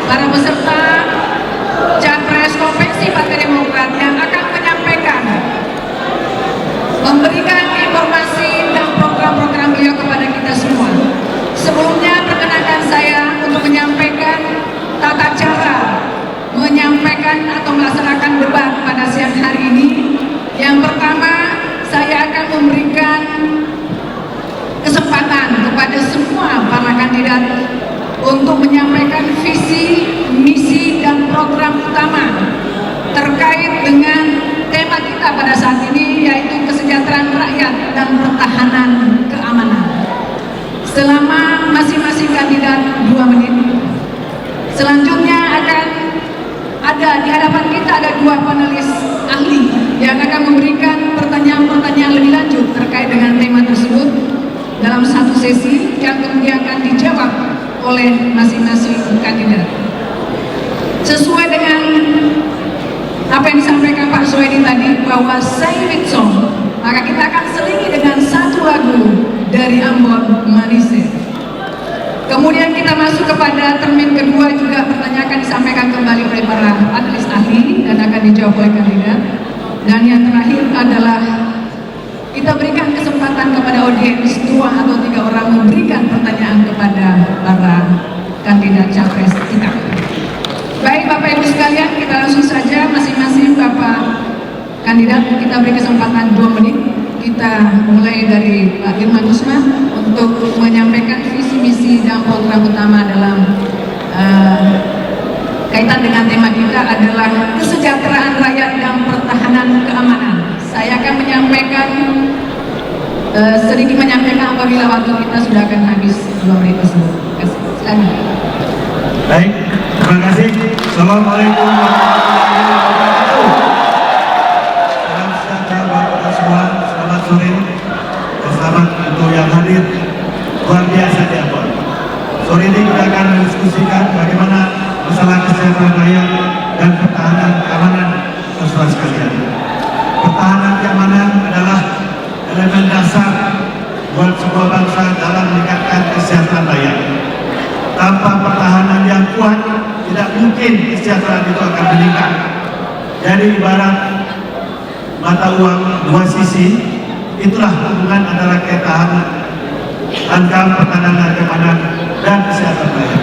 para peserta Capres Konvensi Partai Demokrat yang akan menyampaikan, memberikan informasi dan program-program beliau kepada kita semua. Sebelumnya perkenankan saya untuk menyampaikan tata cara menyampaikan atau melaksanakan debat pada siang hari ini. Yang pertama, saya akan memberikan kesempatan kepada semua para kandidat untuk menyampaikan visi, misi, dan program utama terkait dengan tema kita pada saat ini, yaitu kesejahteraan rakyat dan pertahanan keamanan. Selama masing-masing kandidat 2 menit. Selanjutnya akan ada di hadapan kita ada 2 panelis ahli yang akan memberikan pertanyaan-pertanyaan lebih lanjut terkait dengan tema tersebut dalam satu sesi yang kemudian akan dijawab oleh masing-masing kandidat. Sesuai dengan apa yang disampaikan Pak Soedi tadi bahwa Sing with Song, maka kita akan selingi dengan satu lagu dari Ambon Manise. Kemudian kita masuk kepada termin kedua, juga pertanyaan akan disampaikan kembali oleh para panelis ahli dan akan dijawab oleh kandidat. Dan yang terakhir adalah kita berikan kesempatan kepada audiens 2 atau 3 orang memberikan pertanyaan kepada para kandidat capres kita. Baik Bapak Ibu sekalian, kita langsung saja masing-masing Bapak kandidat kita beri kesempatan 2 menit. Kita mulai dari Pak Irman Gusman untuk menyampaikan visi misi dan program utama dalam kaitan dengan tema kita adalah kesejahteraan rakyat dan pertahanan keamanan. Saya akan menyampaikan sedikit menyampaikan apabila waktu kita sudah akan habis 2 menit tersebut. Terima kasih. Baik, terima kasih. Assalamualaikum warahmatullahi wabarakatuh. Salam sejahtera buat kita semua. Selamat sore. Selamat untuk yang hadir. Luar biasa di Ambon. Sore ini kita akan mendiskusikan bagaimana masalah kesejahteraan rakyat dan pertahanan keamanan saudara sekalian. Pertahanan keamanan adalah elemen dasar buat sebuah bangsa dalam meningkatkan kesejahteraan rakyat. Tanpa pertahanan yang kuat, tidak mungkin kesejahteraan itu akan meningkat. Jadi ibarat mata uang 2 sisi, itulah hubungan antara ketahanan antara pertahanan keamanan dan kesehatan rakyat.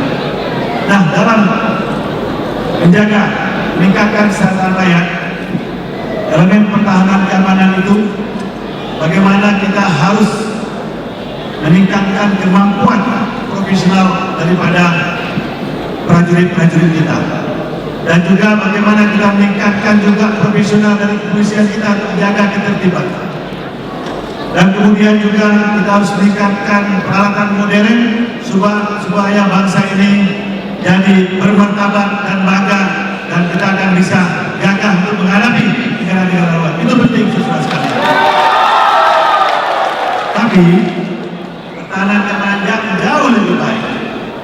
Nah, dalam menjaga meningkatkan kesehatan rakyat, elemen pertahanan keamanan itu bagaimana kita harus meningkatkan kemampuan profesional daripada prajurit-prajurit kita, dan juga bagaimana kita meningkatkan juga profesional dari kepolisian kita menjaga ketertiban. Dan kemudian juga kita harus meningkatkan peralatan modern supaya bangsa ini jadi bermartabat dan bangga, dan kita akan bisa gagah untuk menghadapi negara-negara luar. Itu penting saudara sekalian. Tapi pertahanan keamanan yang jauh lebih baik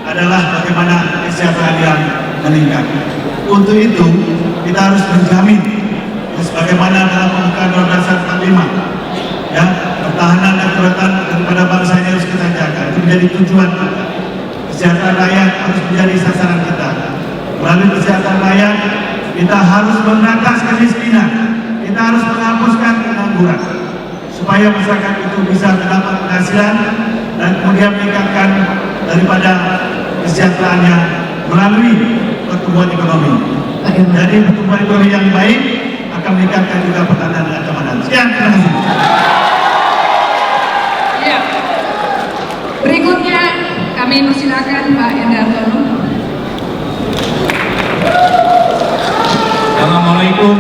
adalah bagaimana kesejahteraan yang meningkat. Untuk itu kita harus menjamin sebagaimana dalam pembukaan Undang-Undang 45, ya, pertahanan dan kedaulatan daripada bangsa ini harus kita jaga. Itu menjadi tujuan kita. Kesejahteraan rakyat harus menjadi sasaran kita. Melalui kesejahteraan rakyat kita harus memberantas kemiskinan, kita harus menghapuskan pengangguran, supaya masyarakat itu bisa mendapat penghasilan dan kemudian meningkatkan daripada kesejahteraannya melalui pertumbuhan ekonomi. Jadi pertumbuhan ekonomi yang baik akan meningkatkan juga pertahanan dan keamanan. Sekian, terima kasih. Ya. Berikutnya kami persilakan Pak Endartono. Assalamualaikum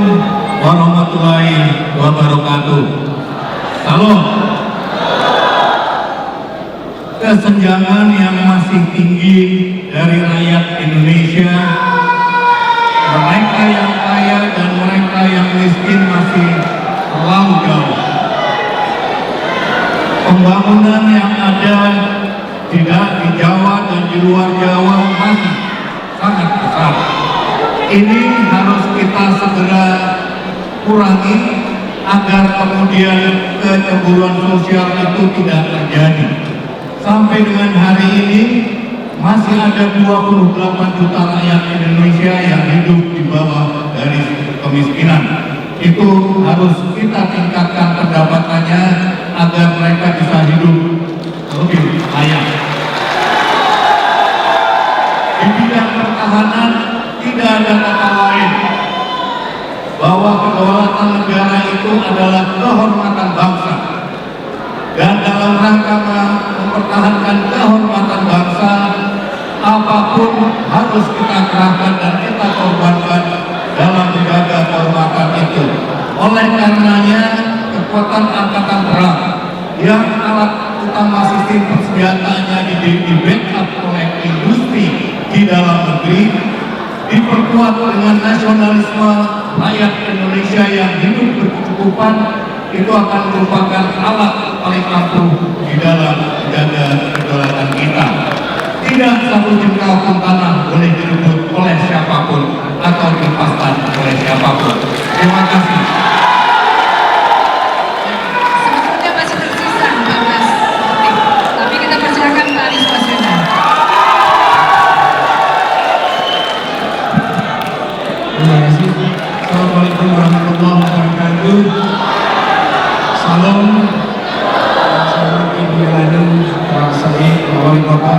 warahmatullahi wabarakatuh. Salam. Kesenjangan yang masih tinggi dari rakyat Indonesia, mereka yang kaya dan mereka yang miskin masih terlalu jauh. Pembangunan yang ada tidak di Jawa dan di luar Jawa masih sangat besar. Ini harus kita segera kurangi agar kemudian kecemburuan sosial itu tidak terjadi. Sampai dengan hari ini masih ada 28 juta rakyat Indonesia yang hidup di bawah garis kemiskinan. Itu harus kita tingkatkan pendapatannya agar mereka bisa hidup lebih layak. Di bidang pertahanan tidak ada kata lain bahwa kedaulatan negara itu adalah kehormatan bangsa, dan dalam rangka mempertahankan kehormatan bangsa, apapun harus kita kerahkan dan kita korbankan dalam menjaga kehormatan itu. Oleh karenanya, kekuatan angkatan perang yang alat utama sistem persenjataannya di backup oleh industri di dalam negeri, diperkuat dengan nasionalisme rakyat Indonesia yang hidup berkecukupan, itu akan merupakan alat paling ampuh di dalam menjaga kedaulatan kita. Tidak satu jengkal pun tanah boleh direbut oleh siapapun atau dilepaskan oleh siapapun. Terima kasih. Sebetulnya masih tersisa 14 detik, tapi kita persilakan Pak Anies Baswedan. Terima kasih. Assalamualaikum warahmatullahi wabarakatuh. Salam. Saya Ibu Yelani, Pak Said, Pak Wali Kota.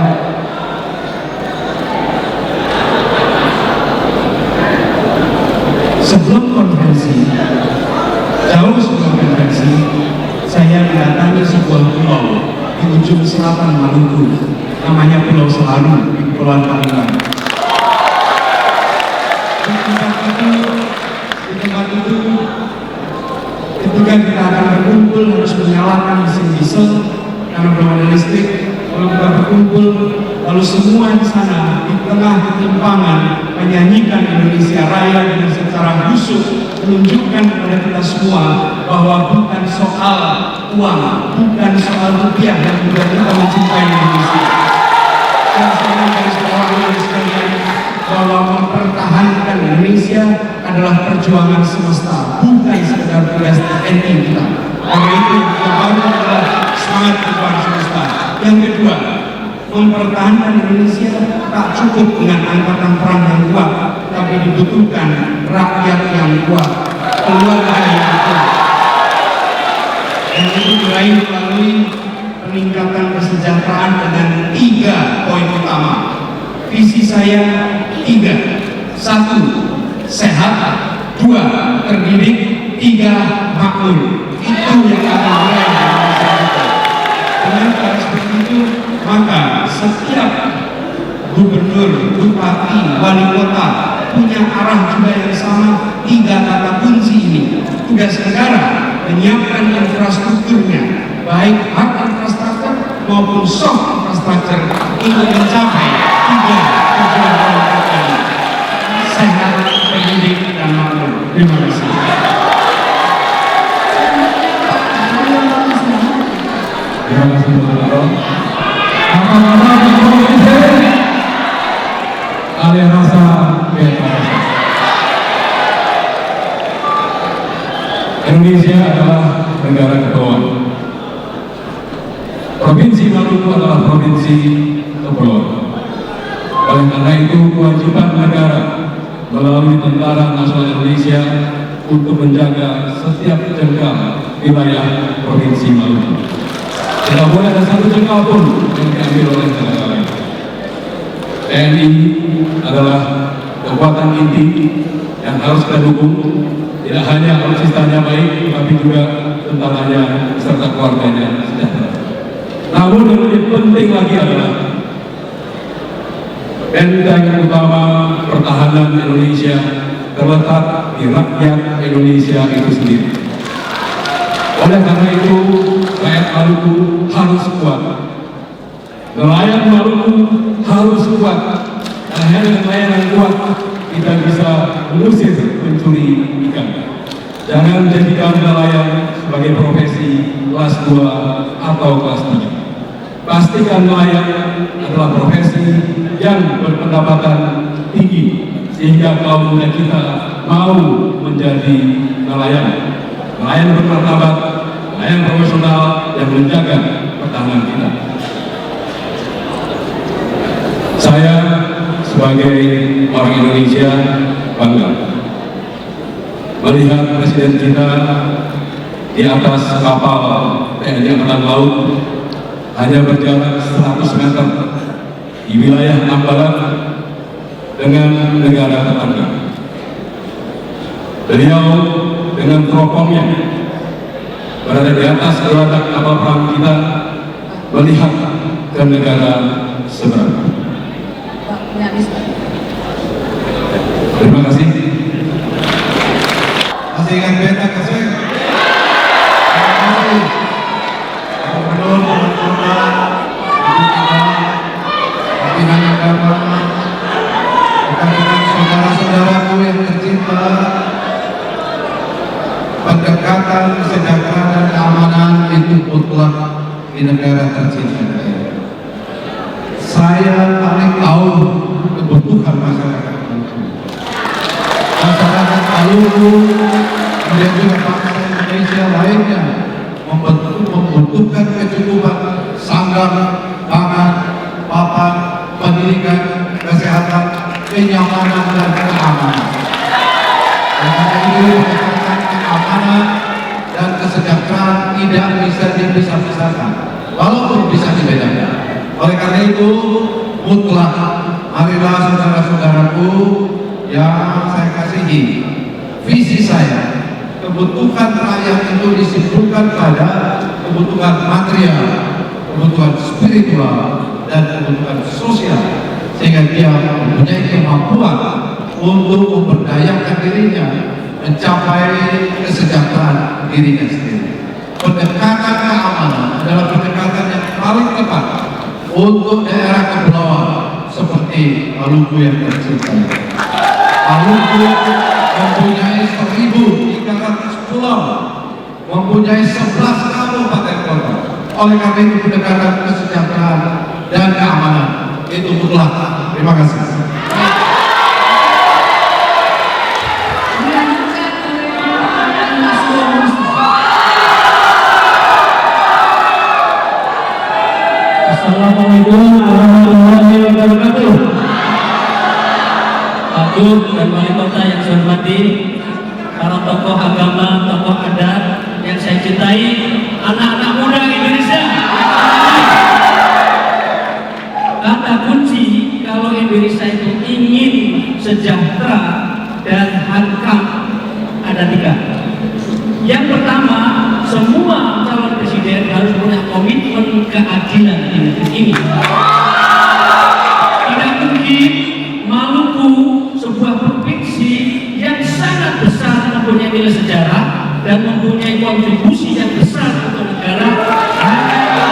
Sebelum konferensi, jauh sebelum konferensi, saya mendatangi sebuah pulau di ujung selatan Maluku, namanya Pulau Selaru di Kepulauan Kalimantan. Di tempat itu, ketika kita akan berkumpul harus menyalakan mesin diesel karena belum ada listrik. Kalau kita berkumpul, lalu semua di sana di tengah ketimpangan menyanyikan Indonesia Raya dengan secara khusyuk, menunjukkan kepada kita semua bahwa bukan soal uang, bukan soal rupiah, dan juga kita mencintai Indonesia. Dan saya garis bawahi sekalian bahwa mempertahankan Indonesia adalah perjuangan semesta, bukan sekedar tugas TNI kita. Karena itu yang kita bangun adalah semangat perjuangan semesta. Yang kedua, mempertahankan Indonesia tak cukup dengan angkatan perang yang kuat, tapi dibutuhkan rakyat yang kuat, keluarga yang kuat. Dan itu diraih melalui peningkatan kesejahteraan dengan 3 poin utama. Visi saya 3. 1. Sehat. 2. Terdidik. 3. Makmur. Itu yang akan diraih Indonesia kita. Dengan cara seperti itu, maka setiap gubernur, bupati, wali kota punya arah juga yang sama. 3 kata kunci ini. Tugas negara menyiapkan infrastrukturnya, baik hard infrastruktur maupun soft infrastruktur, untuk mencapai 3 tujuan pokok ini: sehat, terdidik, dan makmur. Terima kasih. Terima kasih Bapak. Apa-apa di provinsi alih rasa bebas. Indonesia adalah negara kepulauan. Provinsi Maluku adalah provinsi kepulauan. Oleh karena itu, kewajiban negara melalui Tentara Nasional Indonesia untuk menjaga setiap jengkal wilayah provinsi Maluku. Tidak boleh ada satu jengkal pun yang diambil oleh negara lain. TNI adalah kekuatan inti yang harus kita dukung. Tidak hanya alutsistanya baik, tapi juga tentaranya serta keluarganya sejahtera. Namun yang lebih penting lagi adalah benteng utama pertahanan Indonesia terletak di rakyat Indonesia itu sendiri. Oleh karena itu, rakyat Maluku harus kuat. Nelayan Maluku harus kuat. Dan hanya dengan nelayan yang kuat, kita bisa mengusir pencuri ikan. Jangan jadikan nelayan sebagai profesi kelas 2 atau kelas 3. Pastikan nelayan adalah profesi yang berpendapatan tinggi, sehingga kaum muda kita mau menjadi nelayan. Nelayan bermartabat, nelayan profesional yang menjaga pertahanan kita. Saya sebagai orang Indonesia bangga melihat Presiden kita di atas kapal TNI Angkatan Laut hanya berjarak 100 meter di wilayah Ambalat dengan negara tetangga. Beliau dengan teropongnya berada di atas geladak kapal perang kita melihat ke negara seberang. Terima kasih. Masih ingat beta kasih? Gubernur, teman-teman, pimpinan agama, rekan-rekan saudara-saudaraku yang tercinta, pendekatan kesejahteraan dan keamanan itu mutlak di negara tercinta kita. Saya paling tahu kebutuhan masyarakat Maluku, kemudian juga bangsa Indonesia lainnya membutuhkan kecukupan sandang, pangan, papan, pendidikan, kesehatan, kenyamanan dan keamanan. Karena itu pendekatan keamanan dan kesejahteraan tidak bisa dipisah-pisahkan, walaupun bisa dibedakan. Oleh karena itu, mutlak marilah saudara-saudaraku yang saya kasihi, visi saya, kebutuhan rakyat itu disimpulkan pada kebutuhan material, kebutuhan spiritual, dan kebutuhan sosial, sehingga dia mempunyai kemampuan untuk memberdayakan dirinya mencapai kesejahteraan dirinya sendiri. Pendekatan keamanan adalah pendekatan yang paling tepat untuk daerah kepulauan seperti Maluku yang tercinta. Maluku mempunyai 1.300 pulau, mempunyai 11 kabupaten kota. Oleh karena itu pendekatan kesejahteraan dan keamanan itu mutlak. Terima kasih. Assalamualaikum warahmatullahi wabarakatuh. Wagub dan wali kota yang saya hormati, para tokoh agama, tokoh adat yang saya cintai, anak-anak muda Indonesia. Kata kunci kalau Indonesia itu ingin sejahtera dan hankam ada 3. Yang pertama, semua calon presiden harus punya komitmen keadilan di negeri ini. Tidak mungkin Maluku, sebuah provinsi yang sangat besar, mempunyai nilai sejarah dan mempunyai kontribusi yang besar untuk negara, hanya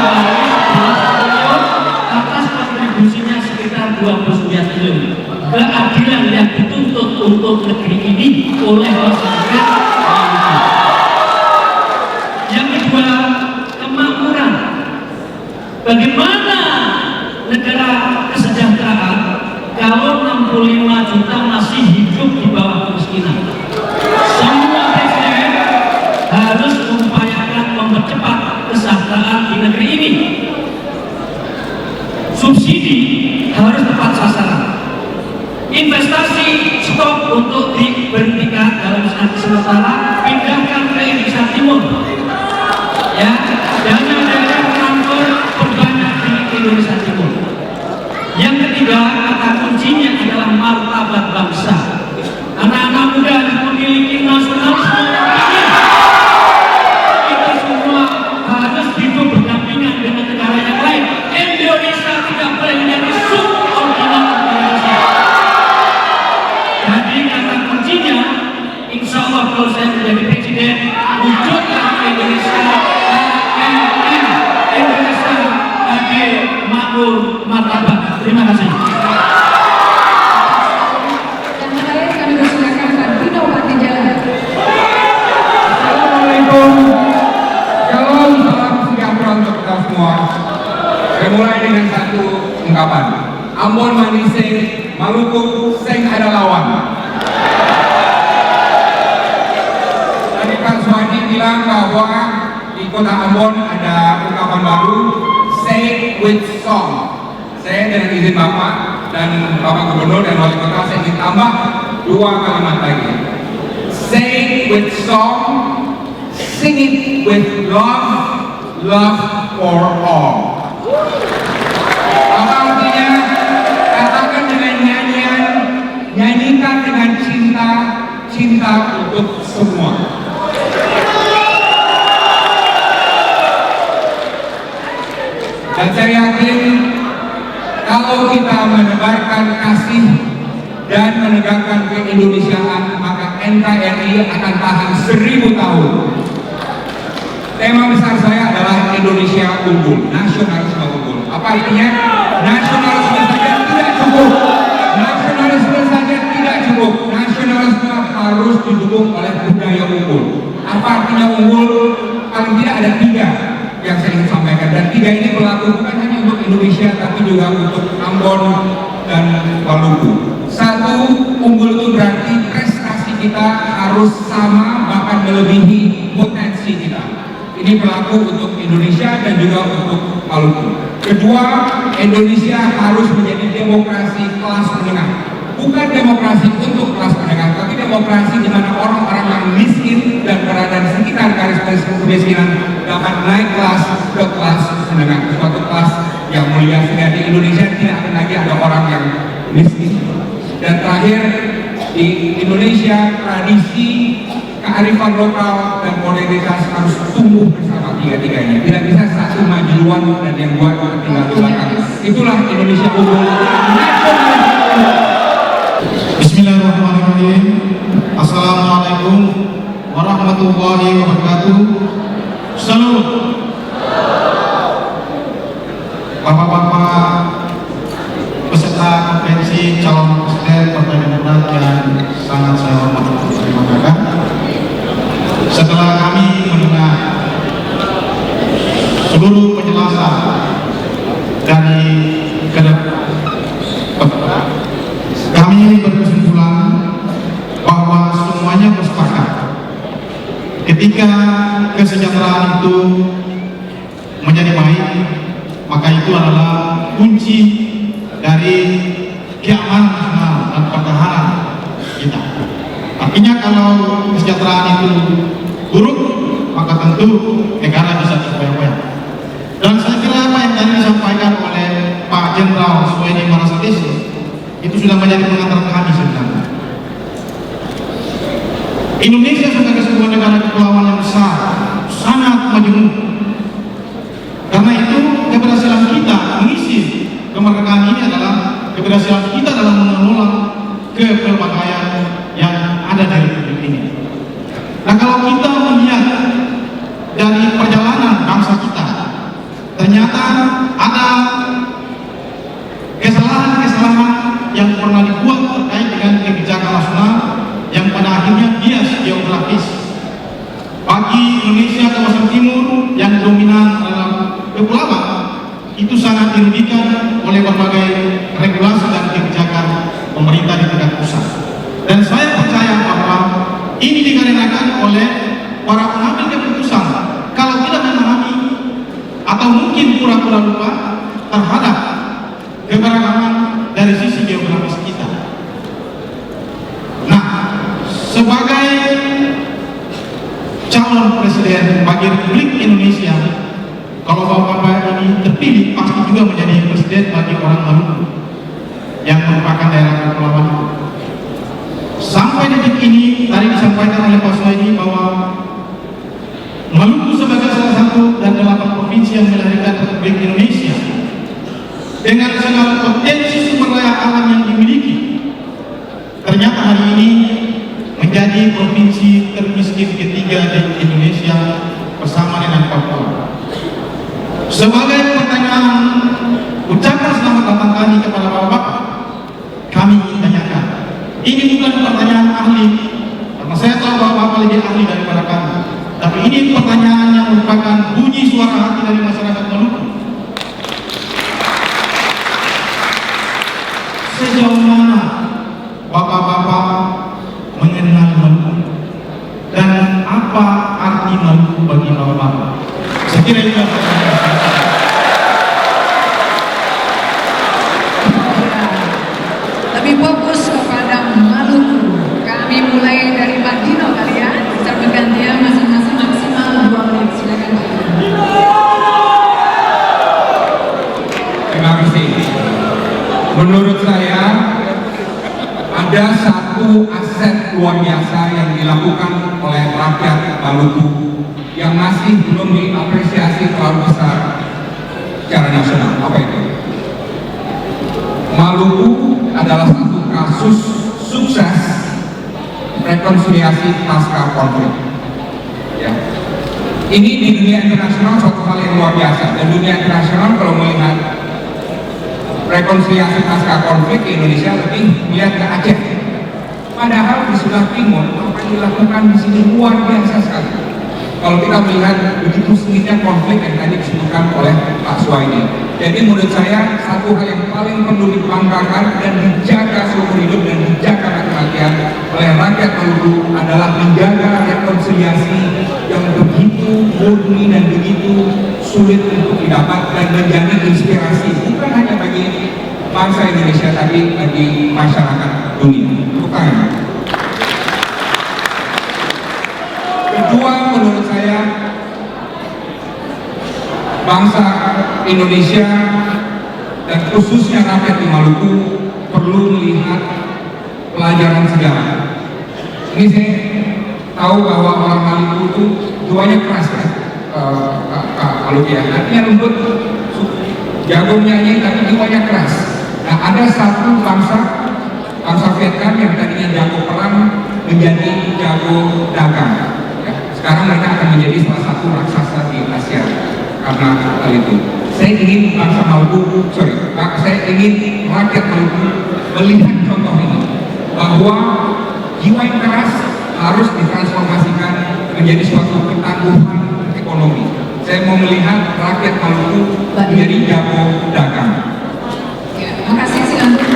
atas kontribusinya sekitar 29 triliun. Keadilan yang dituntut untuk negeri ini oleh masyarakat Maluku. Yang kedua, kemakmuran. Bagaimana negara kesejahteraan kalau 65 juta masih hidup di bawah kemiskinan? Semua presiden harus mengupayakan mempercepat kesejahteraan di negeri ini. Subsidi harus tepat sasaran. Investasi stop untuk diberhentikan dalam sanksi sementara, pindahkan ke Indonesia Timur. Ya, dana-dana transfer perbanyak di Indonesia Timur. Yang ketiga, kata kuncinya adalah martabat bangsa. Anak-anak muda harus memiliki nasionalisme yang tinggi. Kita semua harus hidup berdampingan dengan negara yang lain. Indonesia tidak boleh menjadi subordinat Indonesia. Jadi kata kuncinya, insya Allah kalau saya menjadi presiden, wujudkan Indonesia Indonesia adil, makmur, martabat. Terima kasih. Yang terakhir kami persilakan Pak Dino Patijalan. Assalamualaikum. Shalom, salam sejahtera untuk kita semua. Saya mulai dengan satu ungkapan. Ambon Manise, Maluku, seng ada lawan. Tadi Pak Suhadi bilang bahwa di kota Ambon ada ungkapan baru, say with song. Saya dengan izin Bapak dan Bapak Gubernur dan Wali Kota, saya ingin tambah 2 kalimat lagi. Say it with song, sing it with love, love for all. Apa artinya? Katakan dengan nyanyian, nyanyikan dengan cinta, cinta untuk semua. Dan saya yakin kalau kita menebarkan kasih dan menegakkan keindonesiaan, maka NKRI akan tahan 1000 tahun. Tema besar saya adalah Indonesia unggul, nasionalisme unggul. Apa artinya? Nasionalisme saja tidak cukup. Nasionalisme saja tidak cukup. Nasionalisme harus didukung oleh budaya unggul. Apa artinya unggul? Paling tidak ada 3 yang saya ingin sampaikan, dan 3 ini berlaku bukan hanya untuk Indonesia tapi juga untuk Ambon dan Maluku. 1, unggul itu berarti prestasi kita harus sama bahkan melebihi potensi kita. Ini berlaku untuk Indonesia dan juga untuk Maluku. Kedua, Indonesia harus menjadi demokrasi kelas menengah. Bukan demokrasi untuk kelas menengah, tapi demokrasi di mana orang-orang yang miskin dan berada di sekitar garis kemiskinan dapat naik kelas ke kelas menengah, suatu kelas yang mulia, sehingga di Indonesia tidak akan lagi ada orang yang miskin. Dan terakhir, di Indonesia tradisi, kearifan lokal dan modernitas harus tumbuh bersama 3-tiganya. Tidak bisa satu maju duluan dan yang dua tinggal di belakang. Itulah Indonesia unggul. Bismillahirrahmanirrahim. Assalamualaikum warahmatullahi wabarakatuh. Salam. Bapak-bapak peserta konvensi calon presiden Partai Demokrat yang sangat saya hormati, terima kasih. Setelah kami mendengar seluruh penjelasan dari kami berkesimpulan bahwa semuanya bersepakat ketika kesejahteraan itu menjadi baik, maka itu adalah kunci dari keamanan nasional dan pertahanan kita. Artinya kalau kesejahteraan itu buruk, maka tentu negara bisa terkoyak-koyak. Dan saya kira apa yang tadi disampaikan oleh Pak Jenderal Suwaidi Marasatesi itu sudah menjadi pengantar kami sebenarnya. Indonesia sebagai sebuah negara kepulauan yang besar, sangat majemuk. Karena itu keberhasilan kita mengisi kemerdekaan ini adalah keberhasilan kita dalam mengelola kepelbagaian yang ada di Republik ini. Nah, kalau kita melihat dari perjalanan bangsa kita, ternyata ada kesalahan-kesalahan yang pernah dibuat terkait dengan kebijakan nasional yang pada akhirnya bias geografis bagi Indonesia kawasan timur yang dominan dalam kepulauan itu sangat dirugikan oleh berbagai regulasi dan kebijakan pemerintah di tingkat pusat. Dan saya percaya bahwa ini dikarenakan oleh para pengambil keputusan kalau tidak memahami atau mungkin pura-pura lupa terhadap keberagaman dari sisi geografis kita. Nah, sebagai calon presiden bagi Republik Indonesia, kalau Bapak ini terpilih, pasti juga menjadi presiden bagi orang Maluku yang merupakan daerah kepulauan. Sampai detik ini, tadi disampaikan oleh Pak Suwaidi bahwa Maluku sebagai salah satu dan 8 provinsi yang melahirkan Republik Indonesia dengan segala potensi sumber daya alam yang dimiliki, ternyata hari ini menjadi provinsi termiskin ketiga di Indonesia bersama dengan Papua. Sebagai pertanyaan ucapan selamat datang kami kepada Bapak-Bapak, kami ingin tanyakan, ini bukan pertanyaan ahli, karena saya tahu Bapak-Bapak lebih ahli daripada kami, tapi ini pertanyaan yang merupakan bunyi suara hati dari masyarakat Maluku. Sejauh mana Bapak-Bapak mengenal Maluku dan apa arti Maluku bagi Bapak-Bapak? Saya kira itu yang Menurut saya ada satu aset luar biasa yang dilakukan oleh rakyat Maluku yang masih belum diapresiasi terlalu besar secara nasional. Apa itu? Maluku adalah satu kasus sukses rekonsiliasi pasca konflik. Ya. Ini di dunia internasional suatu hal yang luar biasa, dan dunia internasional kalau melihat rekonsiliasi pasca konflik di Indonesia lebih melihat ke Aceh. Padahal di sebelah timur apa yang dilakukan di sini luar biasa sekali. Kalau kita melihat begitu sengitnya konflik yang tadi disebutkan oleh Pak Suwaidi. Jadi menurut saya satu hal yang paling perlu dibanggakan dan dijaga seumur hidup dan dijaga mati-matian oleh rakyat Maluku adalah menjaga rekonsiliasi yang begitu murni dan begitu sulit untuk didapat dan menjadi inspirasi bukan hanya bagi bangsa Indonesia tapi bagi masyarakat dunia. Tepuk tangan. Kedua, menurut saya bangsa Indonesia dan khususnya rakyat di Maluku perlu melihat pelajaran sejarah. Ini saya tahu bahwa orang Maluku itu jiwanya keras kan, Kak Maluku ya. Artinya lembut, jago nyanyi tapi jiwanya keras. Nah, ada satu bangsa Vietnam yang tadinya jago perang menjadi jago dagang. Sekarang mereka akan menjadi salah satu raksasa di Asia karena hal itu. Saya ingin bangsa Maluku, saya ingin rakyat Maluku melihat contoh ini, bahwa jiwa yang keras harus ditransformasikan menjadi suatu ketangguhan ekonomi. Saya mau melihat rakyat Maluku menjadi jago dagang. Ya, makasih silakan.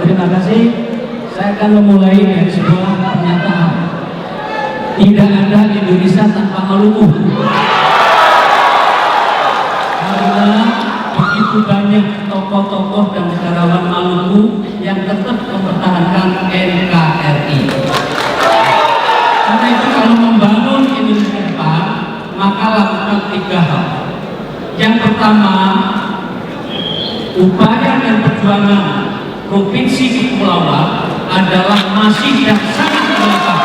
Terima kasih. Saya akan memulai dari sebuah pernyataan. Tidak ada Indonesia tanpa Maluku. Karena begitu banyak tokoh-tokoh dan negarawan Maluku yang tetap mempertahankan NKRI. Karena itu kalau membangun Indonesia ke depan, maka lakukan 3 hal. Yang pertama, upaya dan perjuangan Provinsi Kepulauan adalah masih dan sangat relevan,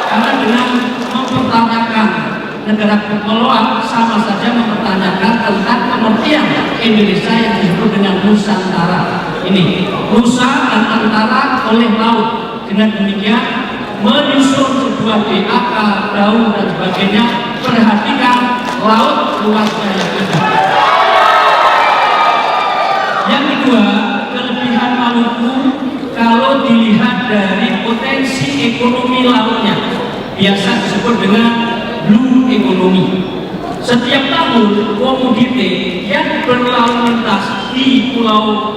karena dengan mempertanyakan negara kepulauan sama saja mempertanyakan tentang pengertian Indonesia yang disebut dengan Nusantara. Ini Nusa dan Antara oleh laut. Dengan demikian menyusun sebuah DAK, daun dan sebagainya, perhatikan laut luasnya yang ada. Yang kedua, kelebihan Maluku kalau dilihat dari potensi ekonomi lautnya biasa disebut dengan blue economy. Setiap tahun komoditi yang berlalu lintas di pulau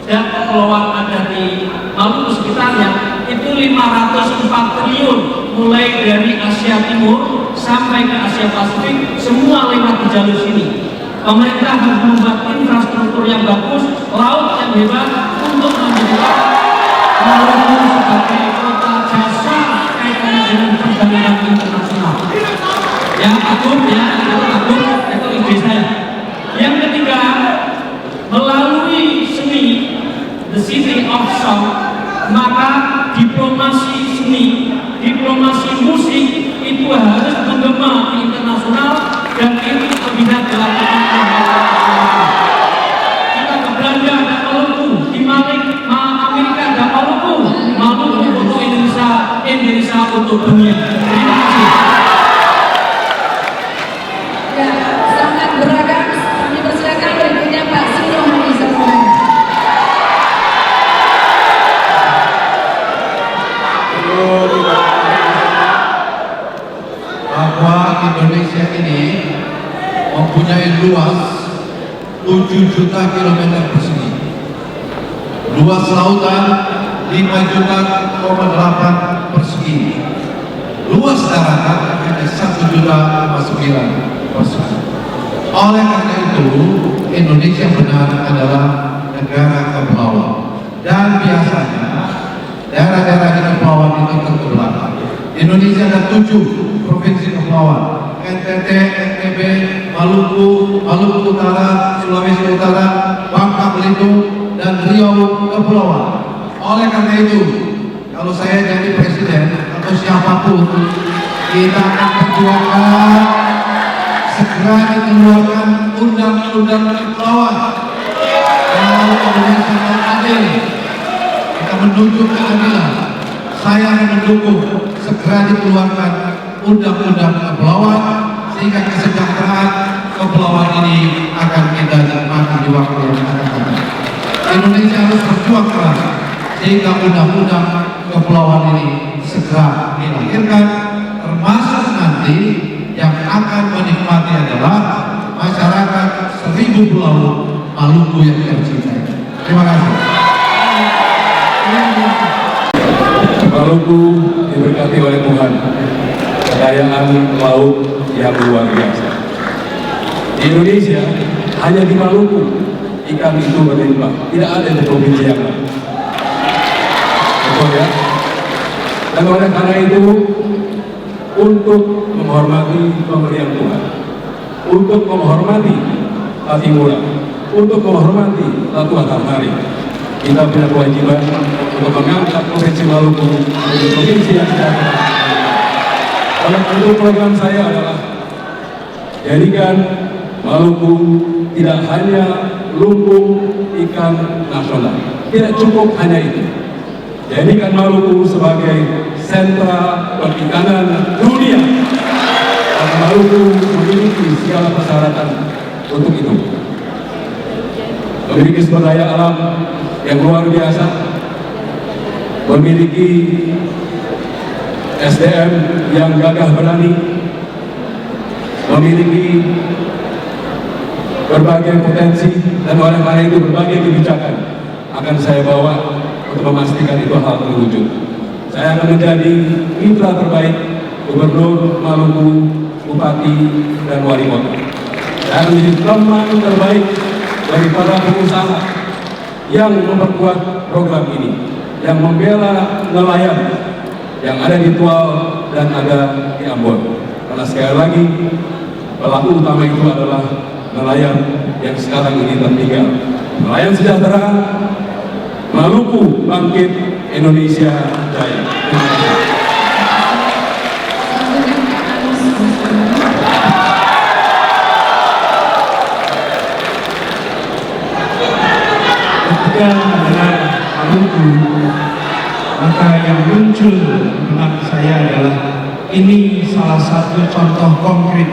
dan kepulauan ada di Maluku sekitarnya itu 504 triliun, mulai dari Asia Timur sampai ke Asia Pasifik, semua lewat di jalur sini. Pemerintah harus membuat infrastruktur yang bagus, laut yang hebat untuk menjadikan Maluku sebagai kota jasa kaitannya dengan perdagangan internasional. Yang agung ya, itu ide saya. Yang ketiga, melalui seni The City of Song, maka diplomasi seni, diplomasi musik itu harus menggema di internasional, dan itu bisa dilakukan. Kita ke Belanda ada Maluku, di Amerika ada Maluku, Maluku untuk Indonesia, Indonesia untuk dunia. Terima kasih. Ya, sangat beragam. Kami persilakan berikutnya Pak Sino Hanisa. Bahwa Indonesia ini mempunyai luas 7 juta kilometer persegi, luas lautan 5,8 persegi, luas daratan hanya 1,9 persegi. Oleh karena itu, Indonesia benar adalah negara kepulauan, dan biasanya daerah-daerah di kepulauan itu terbelah. Indonesia ada 7 provinsi kepulauan. NTT, NTB, Maluku, Maluku Utara, Sulawesi Utara, Bangka Belitung, dan Riau Kepulauan. Oleh karena itu, kalau saya jadi presiden atau siapapun, kita akan perjuangkan segera dikeluarkan undang-undang kepulauan. Kalau Indonesia mau adil, kita menuju keadilan. Saya akan mendukung segera dikeluarkan undang-undang kepulauan sehingga kesejahteraan kepulauan ini akan kita nikmati di waktu yang akan datang. Indonesia harus berjuang keras sehingga undang-undang kepulauan ini segera dilahirkan, termasuk nanti yang akan menikmati adalah masyarakat 1000 pulau Maluku yang tercinta. Terima kasih. Maluku diberkati oleh Tuhan, kekayaan laut yang luar biasa. Di Indonesia, hanya di Maluku ikan itu berlimpah, tidak ada di provinsi yang lain. Betul ya? Dan oleh karena itu, untuk menghormati pemberian Tuhan, untuk menghormati Patimura, untuk menghormati Tuhan Hari, kita punya kewajiban untuk mengangkat Provinsi Maluku menjadi provinsi yang sejahtera. Oleh karena itu, program saya adalah jadikan Maluku tidak hanya lumbung ikan nasional, tidak cukup hanya itu. Jadikan Maluku sebagai sentra perikanan dunia, karena Maluku memiliki segala persyaratan untuk itu. Memiliki sumber daya alam yang luar biasa, memiliki SDM yang gagah berani, memiliki berbagai potensi, dan oleh karena itu berbagai kebijakan akan saya bawa untuk memastikan itu hal terwujud. Saya akan menjadi mitra terbaik Gubernur Maluku, Bupati, dan Wali Kota. Saya akan menjadi teman terbaik bagi para pengusaha yang memperkuat program ini, yang membela nelayan yang ada di Tual dan ada di Ambon. Karena sekali lagi, pelaku utama itu adalah nelayan yang sekarang ini tertinggal. Nelayan sejahtera, Maluku bangkit, Indonesia jaya. Terima kasih. Ketika mendengar Maluku, maka yang muncul benak saya adalah ini salah satu contoh konkret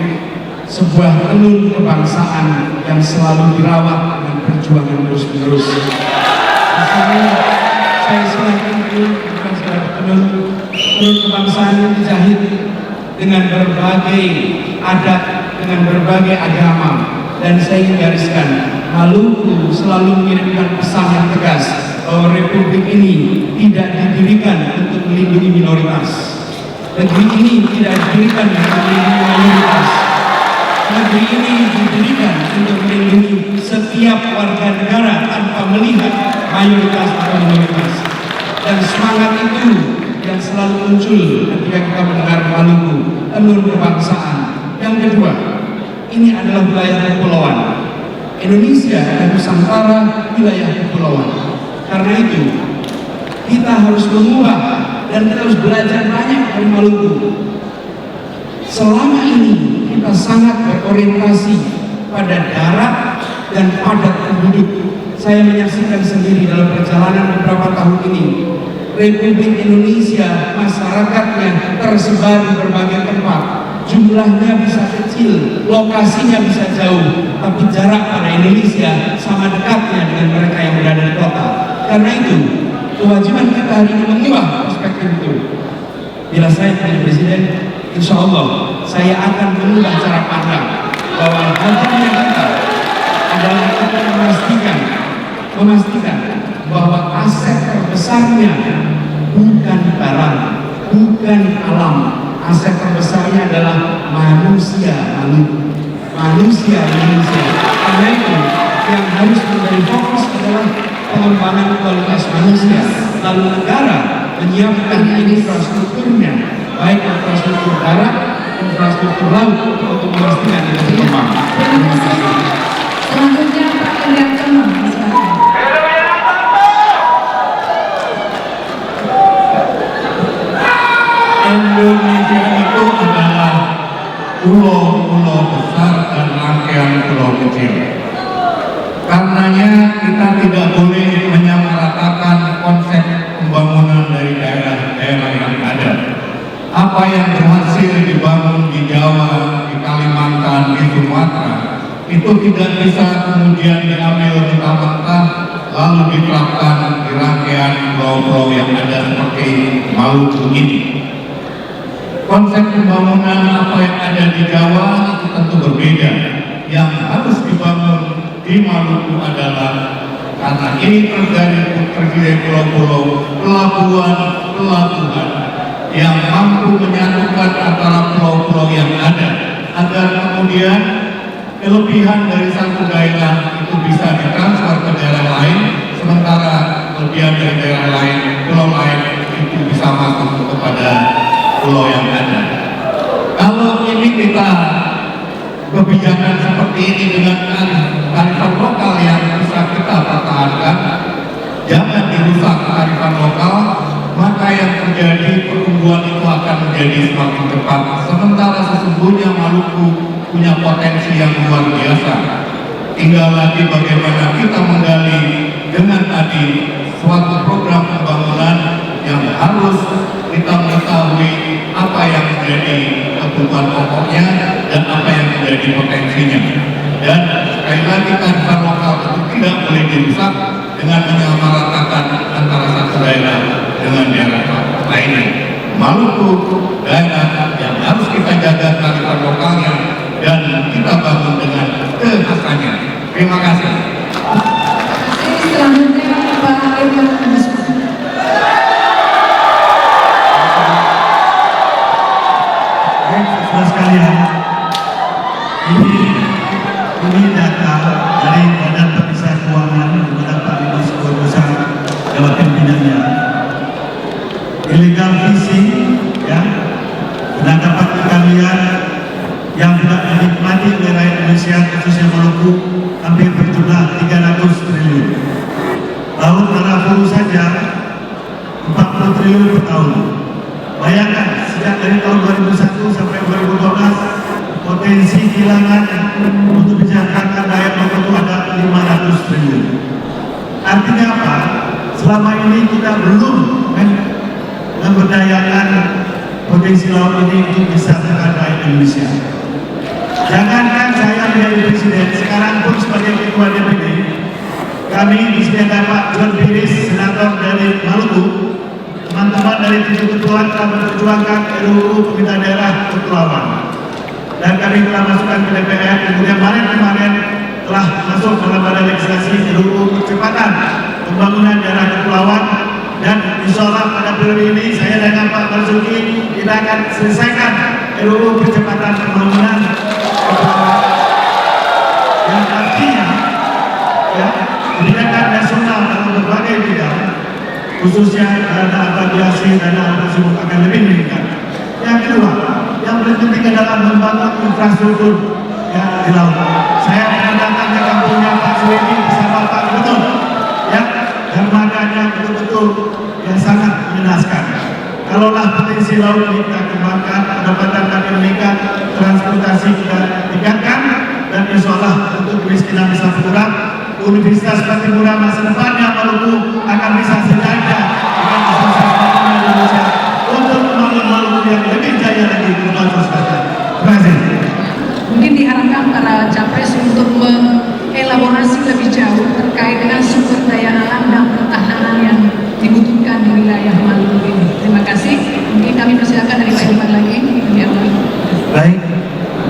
sebuah tenun kebangsaan yang selalu dirawat dengan perjuangan terus-menerus. Di sini saya silahkan bukan sekedar tenun kebangsaan yang dijahit dengan berbagai adat, dengan berbagai agama, dan saya ingin gariskan, Maluku selalu mengirimkan pesan yang tegas bahwa Republik ini tidak didirikan untuk melindungi minoritas. Negeri ini tidak didirikan untuk melindungi mayoritas. Negeri ini didirikan untuk melindungi setiap warga negara tanpa melihat mayoritas atau minoritas. Dan semangat itu yang selalu muncul ketika kita mendengar Maluku, tenun kebangsaan. Yang kedua, ini adalah wilayah kepulauan. Indonesia dan Nusantara wilayah kepulauan. Karena itu, kita harus mengubah dan kita harus belajar banyak dari Maluku. Selama ini kita sangat berorientasi pada darat dan padat penduduk. Saya menyaksikan sendiri dalam perjalanan beberapa tahun ini, Republik Indonesia masyarakatnya tersebar di berbagai tempat. Jumlahnya bisa kecil, lokasinya bisa jauh, tapi jarak pada Indonesia sama dekatnya dengan mereka yang berada di kota. Karena itu, kewajiban kita hari ini mengubah perspektif itu. Bila saya menjadi presiden, insya Allah saya akan mengubah cara pandang bahwa wajibnya kita adalah untuk memastikan bahwa aset terbesarnya bukan barang, bukan alam. Aset terbesarnya adalah manusia manusia Indonesia. Karena itu yang harus menjadi fokus adalah pengembangan kualitas manusia. Lalu negara menyiapkan infrastrukturnya, baik infrastruktur darat infrastruktur laut untuk memastikan itu berkembang. Terima kasih. Selanjutnya Pak Iriantono, silakan. Indonesia itu adalah pulau-pulau besar dan rangkaian pulau kecil. Karenanya kita tidak boleh menyamaratakan konsep pembangunan dari daerah-daerah yang ada. Apa yang berhasil dibangun di Jawa, di Kalimantan, di Sumatera, itu tidak bisa kemudian diambil mentah-mentah lalu diterapkan di rangkaian pulau-pulau yang ada seperti Maluku ini. Konsep pembangunan apa yang ada di Jawa itu tentu berbeda. Yang harus dibangun di Maluku adalah, karena ini terdiri pulau-pulau, pelabuhan yang mampu menyatukan antara pulau-pulau yang ada, agar kemudian kelebihan dari satu daerah itu bisa ditransfer ke daerah lain, sementara kelebihan dari daerah lain, pulau lain itu bisa masuk kepada pulau yang ada. Kalau ini kita kebijakan seperti ini dengan kearifan lokal yang bisa kita pertahankan, jangan dirusak kearifan lokal, maka yang terjadi pertumbuhan itu akan menjadi semakin cepat. Sementara sesungguhnya Maluku punya potensi yang luar biasa. Tinggal lagi bagaimana kita menggali dengan tadi suatu program pembangunan yang harus kita mengetahui apa yang menjadi kebutuhan pokoknya dan apa yang menjadi potensinya. Dan sekali lagi kearifan lokal itu tidak boleh dirusak dengan menyamaratakan antara satu daerah dengan daerah lainnya. Maluku daerah yang harus kita jaga kearifan lokalnya dan kita bangun dengan kekhasannya. Terima kasih. Selanjutnya Pak Irwan Kusuma. Saudara sekalian, ini data dari Badan Pemeriksa Keuangan kepada Pak Dinas Besar Jabatan Bidangnya. Illegal fishing, ya, penangkapan ikan liar yang tidak dinikmati oleh rakyat Indonesia khususnya Maluku hampir berjumlah 300 triliun. Laut Marapuru saja 40 triliun per tahun. Bayangkan, sejak dari tahun 2001 sampai 2012, potensi kehilangan untuk menjaga daya Maluku itu ada 500 triliun. Artinya apa? Selama ini kita belum memberdayakan potensi laut ini untuk bisa terhadap rakyat Indonesia. Jangankan saya menjadi presiden, sekarang pun sebagai ketua DPD, kami di sini ada Pak John Piris, senator dari Maluku. Teman-teman dari 7 ketua telah memperjuangkan RUU Pemerintah Daerah Kepulauan, dan kami telah masukkan ke DPR. Kemudian kemarin telah masuk dalam badan legislasi RUU Percepatan Pembangunan Daerah Kepulauan, dan insya Allah pada periode ini saya dengan Pak Marzuki kita akan selesaikan RUU Percepatan Pembangunan Kepulauan, yang artinya ya, kebijakan nasional dalam berbagai bidang, khususnya dana aviasi, dana tersebut akan lebih meningkat. Yang kedua, yang paling penting adalah membangun infrastruktur ya, di laut. Saya pernah datang ke kampungnya Pak Suwedi bersama Pak Gubernur, ya, dermaganya betul-betul yang sangat mengenaskan. Kalaulah potensi laut ini kita kembangkan, pendapatan kami meningkat, transportasi kita tingkatkan, dan insya Allah untuk kemiskinan bisa berkurang. Universitas Patimura masa depannya Maluku akan bisa sejajar dengan Universitas Patimura Indonesia untuk membangun Maluku yang lebih jaya lagi ke depan sosial. Terima kasih. Mungkin diharapkan para capres untuk mengelaborasi lebih jauh terkait dengan sumber daya alam dan pertahanan yang dibutuhkan di wilayah Maluku ini. Terima kasih. Mungkin kami persilakan dari Pak Irwan lagi. Baik,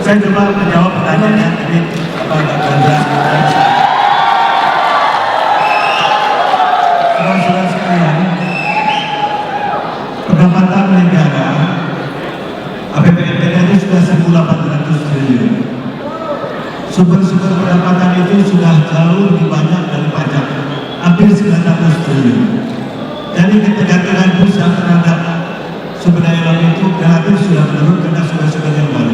saya coba menjawab pertanyaannya tadi Pak Gandra. Saudara sekalian, pendapatan negara APBN itu sudah 1.800 triliun. Sumber-sumber pendapatan itu sudah jauh lebih banyak dari pajak, hampir 900 triliun. Jadi ketergantungan pusat terhadap sumber daya laut itu relatif sudah menurun karena sudah yang baru.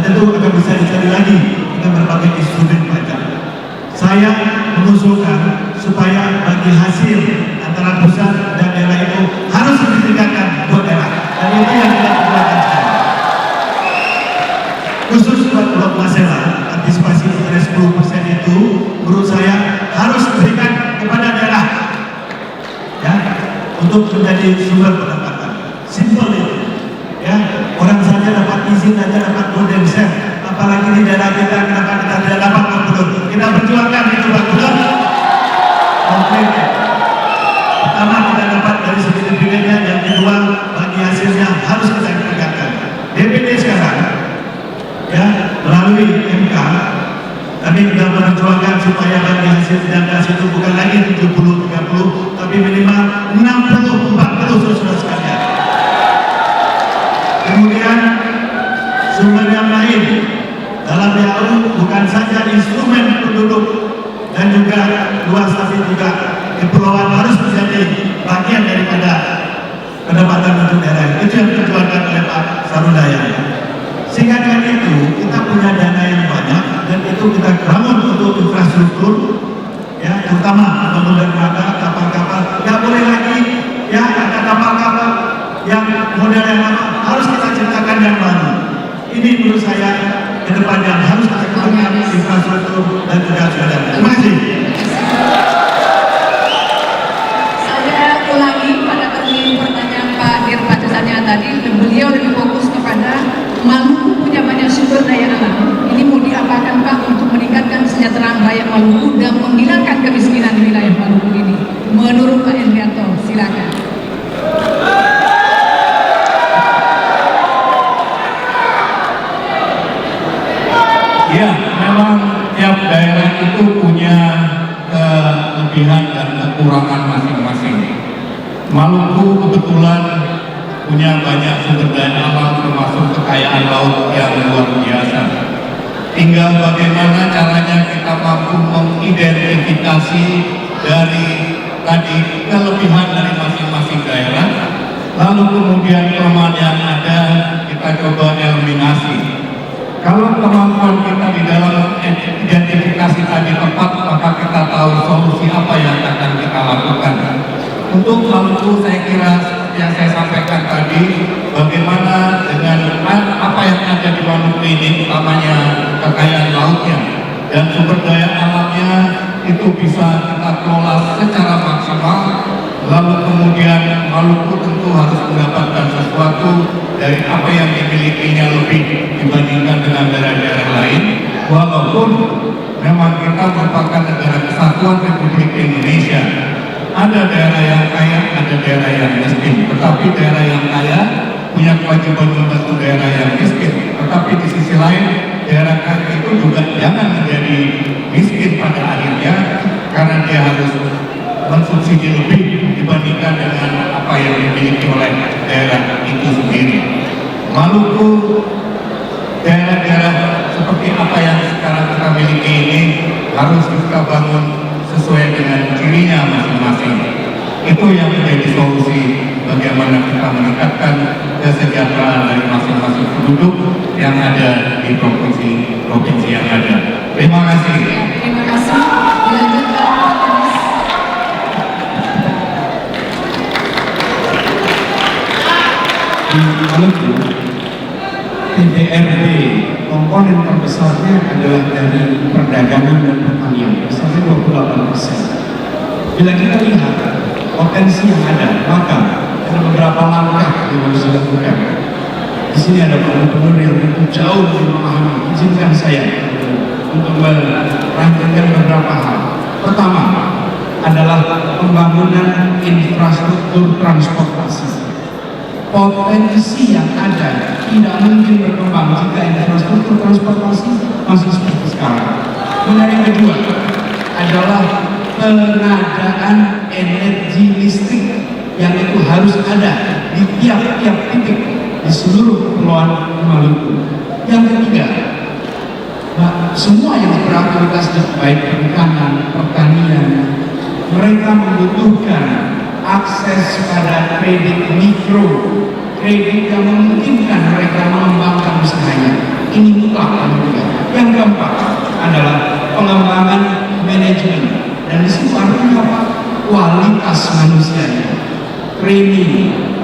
tentu akan bisa dicari lagi dengan berbagai instrumen pajak. Saya mengusulkan supaya bagi hasil antara pusat dan daerah itu harus ditingkatkan buat daerah, dan itu yang kita lakukan sekarang. Khusus buat Pulau Masela, antisipasi interest 10% itu menurut saya harus diberikan kepada daerah, ya, untuk menjadi sumber pendapatan. Simple itu, ya. Orang saja dapat izin aja dapat golden share, apalagi di daerah kita kenapa kita tidak dapat Gubernur? Kita perjuangkan itu Pak Gubernur. Konkret. Pertama kita dapat dari segi dividennya, yang kedua bagi hasilnya harus kita tingkatkan. DPD sekarang, ya, melalui MK kami sudah memperjuangkan supaya bagi hasil dan gas itu bukan lagi 70-30 tapi minimal 60-40 saudara sekalian. Kemudian sumber yang lain dalam DAU bukan saja instrumen penduduk dan juga luas, tapi juga kepulauan harus menjadi bagian daripada pendapatan untuk daerah. Itu yang diperjuangkan oleh Pak Sarudaya. Sehingga dengan itu kita punya dana yang banyak dan itu kita bangun untuk infrastruktur, ya, terutama bangun dermaga, kapal-kapal. Nggak boleh lagi, ya, ada kapal-kapal yang model yang lama, harus kita ciptakan yang baru. Ini menurut saya ke depan yang harus kita kembangkan infrastruktur dan juga swadaya. Terima kasih. Saya ulangi pada pertanyaan Pak Dirpatesanya tadi, beliau lebih fokus kepada Maluku punya banyak sumber daya alam. Ini mau diapakan Pak untuk meningkatkan kesejahteraan rakyat Maluku dan menghilangkan kemiskinan di wilayah Maluku ini? Menurut Pak Endrianto, silakan. Ya, memang tiap daerah itu punya kelebihan dan kekurangan masing-masing. Maluku kebetulan punya banyak sumber daya alam termasuk kekayaan laut yang luar biasa. Tinggal bagaimana caranya kita mampu mengidentifikasi dari tadi kelebihan dari masing-masing daerah, lalu kemudian kelemahan yang ada kita coba eliminasi. Kalau kemampuan kita di dalam identifikasi tadi tepat, maka kita tahu solusi apa yang akan kita lakukan. Untuk Maluku saya kira yang saya sampaikan tadi, bagaimana dengan apa yang ada di Maluku ini, utamanya kekayaan lautnya dan sumber daya alamnya itu bisa kita kelola secara maksimal. Lalu kemudian Maluku tentu harus mendapatkan sesuatu dari apa yang dimilikinya lebih dibandingkan dengan daerah-daerah lain. Walaupun memang kita merupakan negara kesatuan Republik Indonesia, ada daerah yang kaya, ada daerah yang miskin. Tetapi daerah yang kaya punya kewajiban membantu daerah yang miskin. Tetapi di sisi lain, daerah kaya itu juga jangan menjadi miskin pada akhirnya, karena dia harus mensubsidi lebih dibandingkan dengan apa yang dimiliki oleh daerah itu sendiri. Maluku, daerah-daerah seperti apa yang sekarang kita miliki ini harus kita bangun sesuai dengan cirinya masing-masing. Itu yang menjadi solusi bagaimana kita meningkatkan kesejahteraan dari masing-masing penduduk yang ada di provinsi yang ada. Terima kasih. Terima kasih. Dilanjutkan Pak Anies. Di Maluku, PDRB komponen terbesarnya adalah dari perdagangan dan pertanian, besarnya 28%. Bila kita lihat potensi yang ada, maka ada beberapa langkah yang harus dilakukan. Di sini ada Pak Gubernur yang tentu jauh lebih memahami. Izinkan saya untuk merangkaikan beberapa hal. Pertama adalah pembangunan infrastruktur transportasi. Potensi yang ada tidak mungkin berkembang jika infrastruktur transportasi masih seperti sekarang. Kemudian yang kedua adalah pengadaan energi listrik yang itu harus ada di tiap-tiap titik di seluruh kepulauan Maluku. Yang ketiga, semua yang beraktivitas baik perikanan, pertanian, mereka membutuhkan akses pada kredit mikro, kredit yang memungkinkan mereka mengembangkan usahanya. Ini mutlak kami berikan. Yang keempat adalah pengembangan manajemen, dan di situ artinya apa? Kualitas manusianya, training,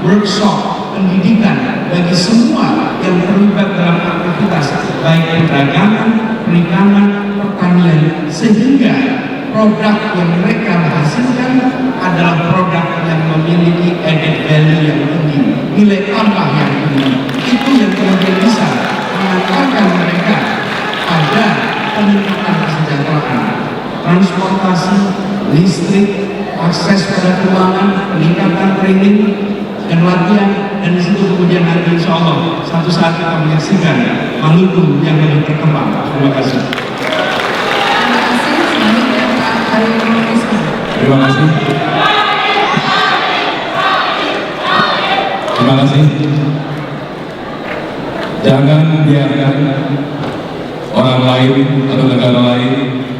workshop, pendidikan bagi semua yang terlibat dalam aktivitas baik perdagangan, perikanan, pertanian, sehingga produk yang mereka hasilkan adalah produk yang memiliki added value yang tinggi, nilai tambah yang tinggi. Itu yang kemudian bisa mengantarkan mereka pada peningkatan kesejahteraan, transportasi, listrik, akses pada keuangan, peningkatan training dan latihan, dan di situ kemudian nanti insya Allah satu saat kita menyaksikan Maluku yang lebih berkembang. Terima kasih. Terima kasih. Selanjutnya Pak Hairul Rizky. Terima kasih. Terima kasih. Jangan biarkan orang lain atau negara lain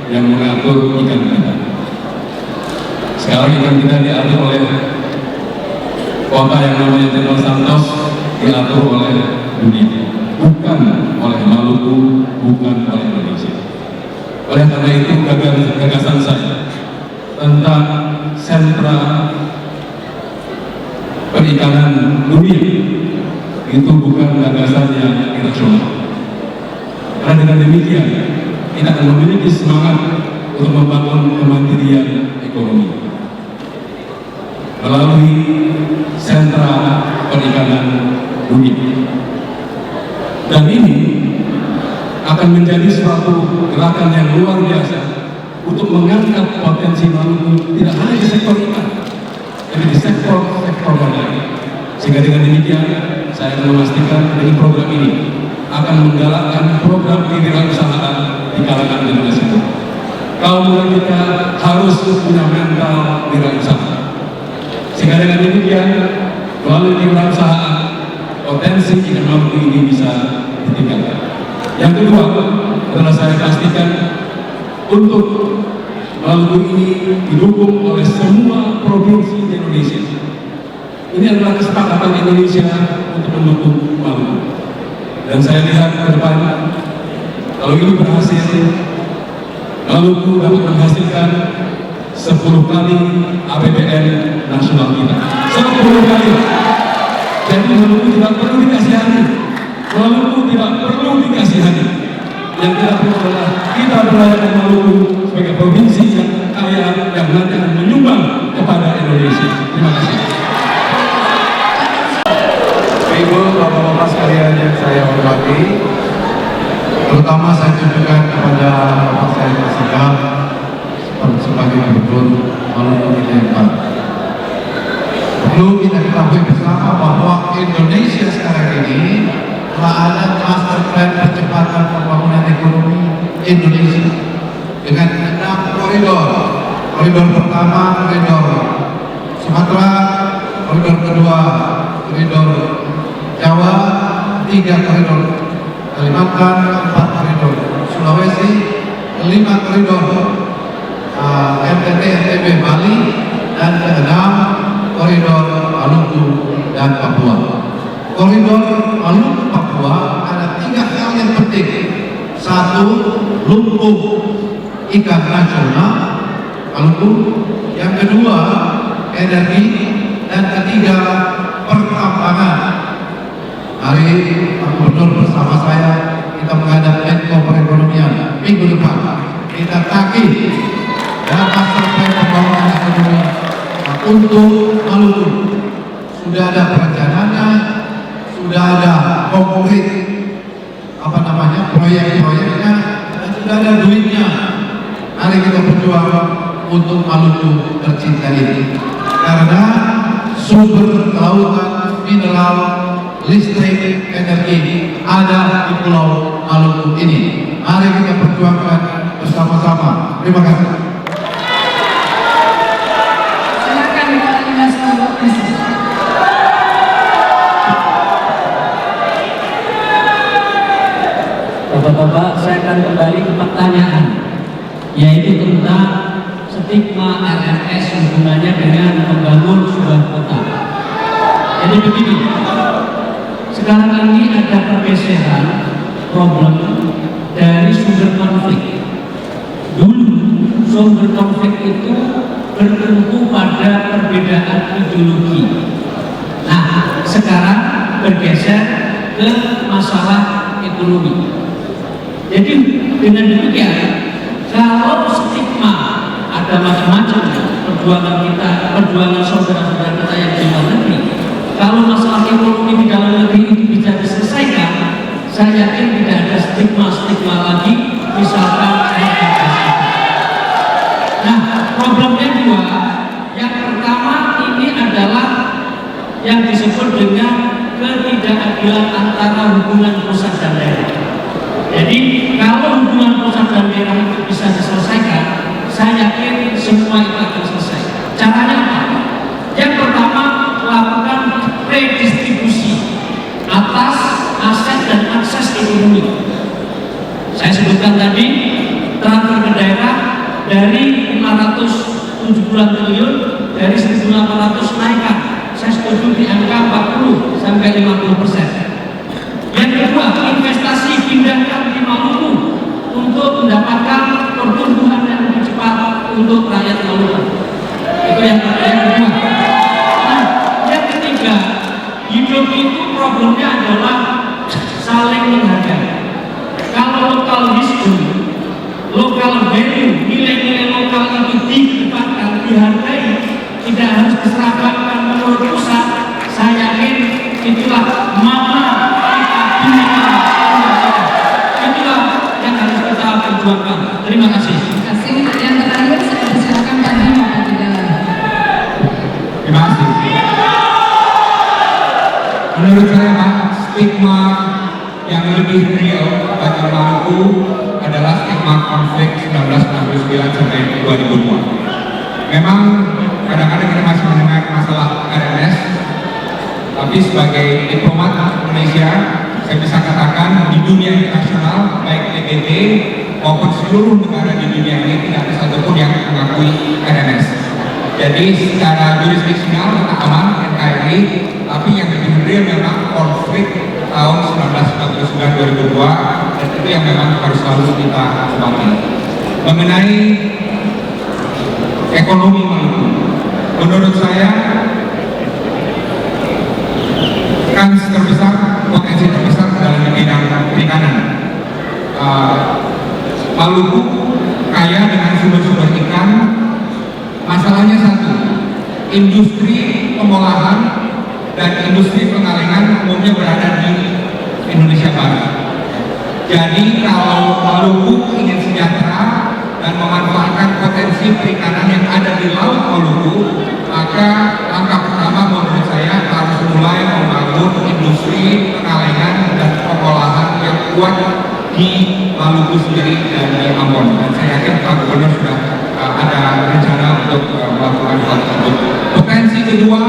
yang mengatur ikan kita. Sekarang ikan kita diatur oleh kota yang namanya General Santos, diatur oleh dunia, bukan oleh Maluku, bukan oleh Indonesia. Oleh karena itu gagasan saya tentang sentra perikanan dunia itu bukan gagasan yang irasional. Karena dengan demikian kita akan memiliki semangat untuk membangun kemandirian ekonomi melalui sentra perikanan dunia. Dan ini akan menjadi suatu gerakan yang luar biasa untuk mengangkat potensi Maluku tidak hanya di sektor ikan, tapi di sektor lain. Sehingga dengan demikian saya akan memastikan dengan program ini akan menggalakkan program kewirausahaan di kalangan generasi muda. Kaum muda kita harus punya mental wirausaha. Sehingga dengan demikian melalui kewirausahaan potensi ikan Maluku ini bisa ditingkatkan. Yang kedua adalah saya pastikan untuk Maluku ini didukung oleh semua provinsi di Indonesia. Ini adalah kesepakatan Indonesia untuk mendukung Maluku. Dan saya lihat ke depan, kalau ini berhasil, Maluku dapat menghasilkan 10 kali APBN nasional kita. 10 kali. Jadi Maluku tidak perlu dikasihani. Maluku tidak perlu dikasihani. Yang kita perlu adalah kita berlayar Maluku sebagai provinsi yang kaya, yang nanti akan menyumbang kepada Indonesia. Terima kasih. Ibu, bapak-bapak sekalian yang saya hormati, terutama saya tunjukkan kepada bapak saya Presiden sebagai gubernur Maluku yang baru. Perlu kita ketahui bersama bahwa Indonesia sekarang ini telah ada master plan percepatan pembangunan ekonomi Indonesia dengan 6 koridor. Koridor pertama, koridor Sumatera, koridor kedua, koridor Jawa, 3 koridor Kalimantan, 4 koridor Sulawesi, 5 koridor NTT, NTB, Bali, dan ke-6 koridor Maluku dan Papua. Koridor Maluku Papua ada 3 hal yang penting. 1, lumbung ikan nasional Maluku. Yang kedua, energi. Dan ketiga, pertambangan. Hari Pak Gubernur bersama saya kita menghadap Menko Perekonomian minggu depan. Kita tagih dalam master plan pembangunan ekonomi untuk Maluku. Sudah ada perencanaannya, sudah ada konkret proyek-proyeknya, dan sudah ada duitnya. Mari kita berjuang untuk Maluku tercinta ini. Karena sumber kelautan, mineral, listrik, energi ada di Pulau Maluku ini. Mari kita perjuangkan bersama-sama. Terima kasih. Silakan Pak Dinas Komunikasi. Bapak-bapak, saya akan kembali ke pertanyaan, yaitu tentang stigma RMS hubungannya dengan membangun sebuah kota. Jadi begini, sekarang ini ada pergeseran problem dari sumber konflik. Dulu sumber konflik itu bertumpu pada perbedaan ideologi. Nah, sekarang bergeser ke masalah ekonomi. Jadi dengan demikian, kalau stigma ada macam-macam perjuangan kita, perjuangan saudara-saudara kita yang di luar negeri, kalau masalah ekonomi di dalam negeri itu bisa diselesaikan, saya yakin tidak ada stigma-stigma lagi, misalkan nah, problemnya dua. Yang pertama ini adalah yang disebut dengan ketidakadilan antara hubungan pusat dan daerah. Jadi kalau hubungan pusat dan daerah itu bisa diselesaikan, saya yakin semua itu akan selesai. Caranya apa? Yang pertama, lakukan redistribusi atas aset dan akses ekonomi. Saya sebutkan tadi, transfer ke daerah dari 570 triliun dari 1.800 naikkan. Saya setuju di angka 40 sampai 50%. Yang kedua, investasi pindahkan di Maluku untuk mendapatkan pertumbuhan yang lebih cepat untuk rakyat Maluku. Itu yang kedua. Nah, yang ketiga, hidup itu problemnya adalah saling menghargai. Kalau lokal wisdom, lokal value, nilai-nilai lokal itu dikedepankan, dihargai, tidak harus diseragamkan menurut pusat, saya yakin itulah mana kita bineka Indonesia. Itulah yang harus kita perjuangkan. Terima kasih. Terima kasih. Yang terakhir saya persilakan Pak Bimo Patidala. Terima kasih. Menurut saya, Pak, stigma yang lebih real bagi Maluku adalah stigma konflik 1969 sampai 2002. Memang kadang-kadang kita masih mendengar masalah RMS, tapi sebagai diplomat Indonesia, saya bisa katakan di dunia internasional, baik PBB maupun seluruh negara di dunia ini tidak ada satupun yang mengakui RMS. Jadi secara jurisdiksional kita aman NKRI, tapi yang lebih real memang konflik tahun 1999-2002, dan itu yang memang harus selalu kita hormati. Mengenai ekonomi Maluku, menurut saya kans terbesar, potensi terbesar dalam bidang perikanan. Maluku kaya dengan sumber-sumber ikan. Masalahnya satu, industri pengolahan dan industri pengalengan umumnya berada di Indonesia Barat. Jadi kalau Maluku ingin sejahtera dan memanfaatkan potensi perikanan yang ada di Laut Maluku, maka langkah pertama menurut saya harus mulai membangun industri pengalengan dan pengolahan yang kuat di Maluku sendiri dan di Ambon. Dan saya yakin Pak Gubernur sudah ada rencana untuk melakukan hal tersebut. Potensi kedua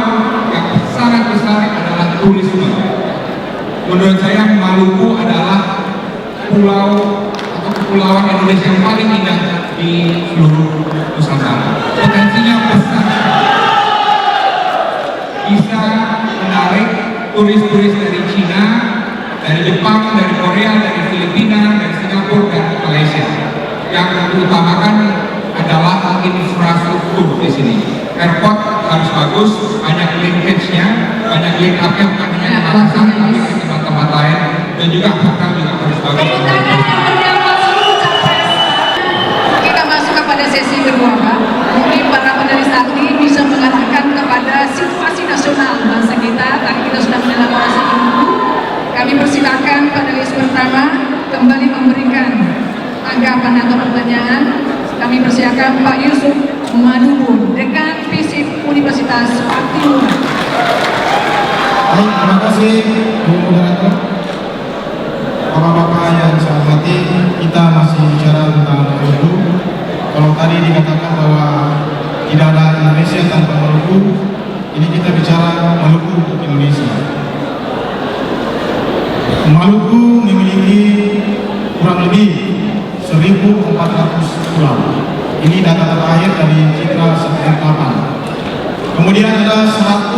yang sangat besar adalah turisme. Menurut saya Maluku adalah pulau atau kepulauan Indonesia yang paling indah di seluruh Nusantara. Potensinya besar, bisa menarik turis-turis dari Cina, dari Jepang, dari Korea, dari Filipina, dari Singapura, dan Malaysia. Yang diutamakan adalah infrastruktur di sini. Airport harus bagus, banyak linkage-nya, banyak link up-nya, bukan hanya Makassar, tapi ke tempat-tempat lain, dan juga hotel juga harus bagus. Kita masuk kepada sesi kedua, Pak. Mungkin para panelis tadi bisa mengatakan kepada situasi nasional bangsa kita. Tadi kita sudah mengelaborasi dulu. Kami persilakan panelis pertama kembali memberikan tanggapan atau pertanyaan. Kami persilakan Pak Yusuf Madubun, Dekan FISIP Universitas Patimura. Baik, terima kasih Bu Moderator. Bapak-bapak yang saya hormati, kita masih bicara tentang Maluku. Kalau tadi dikatakan bahwa tidak ada Indonesia tanpa Maluku, ini kita bicara Maluku untuk Indonesia. Maluku memiliki kurang lebih 1.400 pulau. Ini data terakhir dari Citra Satgas 8. Kemudian ada 100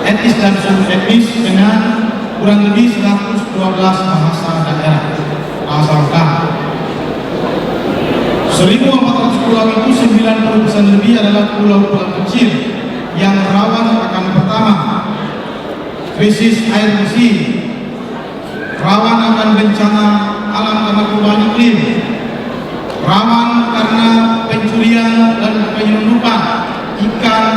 etnis dan suku etnis dengan kurang lebih 112 bahasa daerah asalkan. 1.400 pulau itu 90% lebih adalah pulau-pulau kecil yang rawan akan pertama krisis air bersih, rawan akan bencana alam karena perubahan iklim, rawan karena pencurian dan penyelundupan ikan,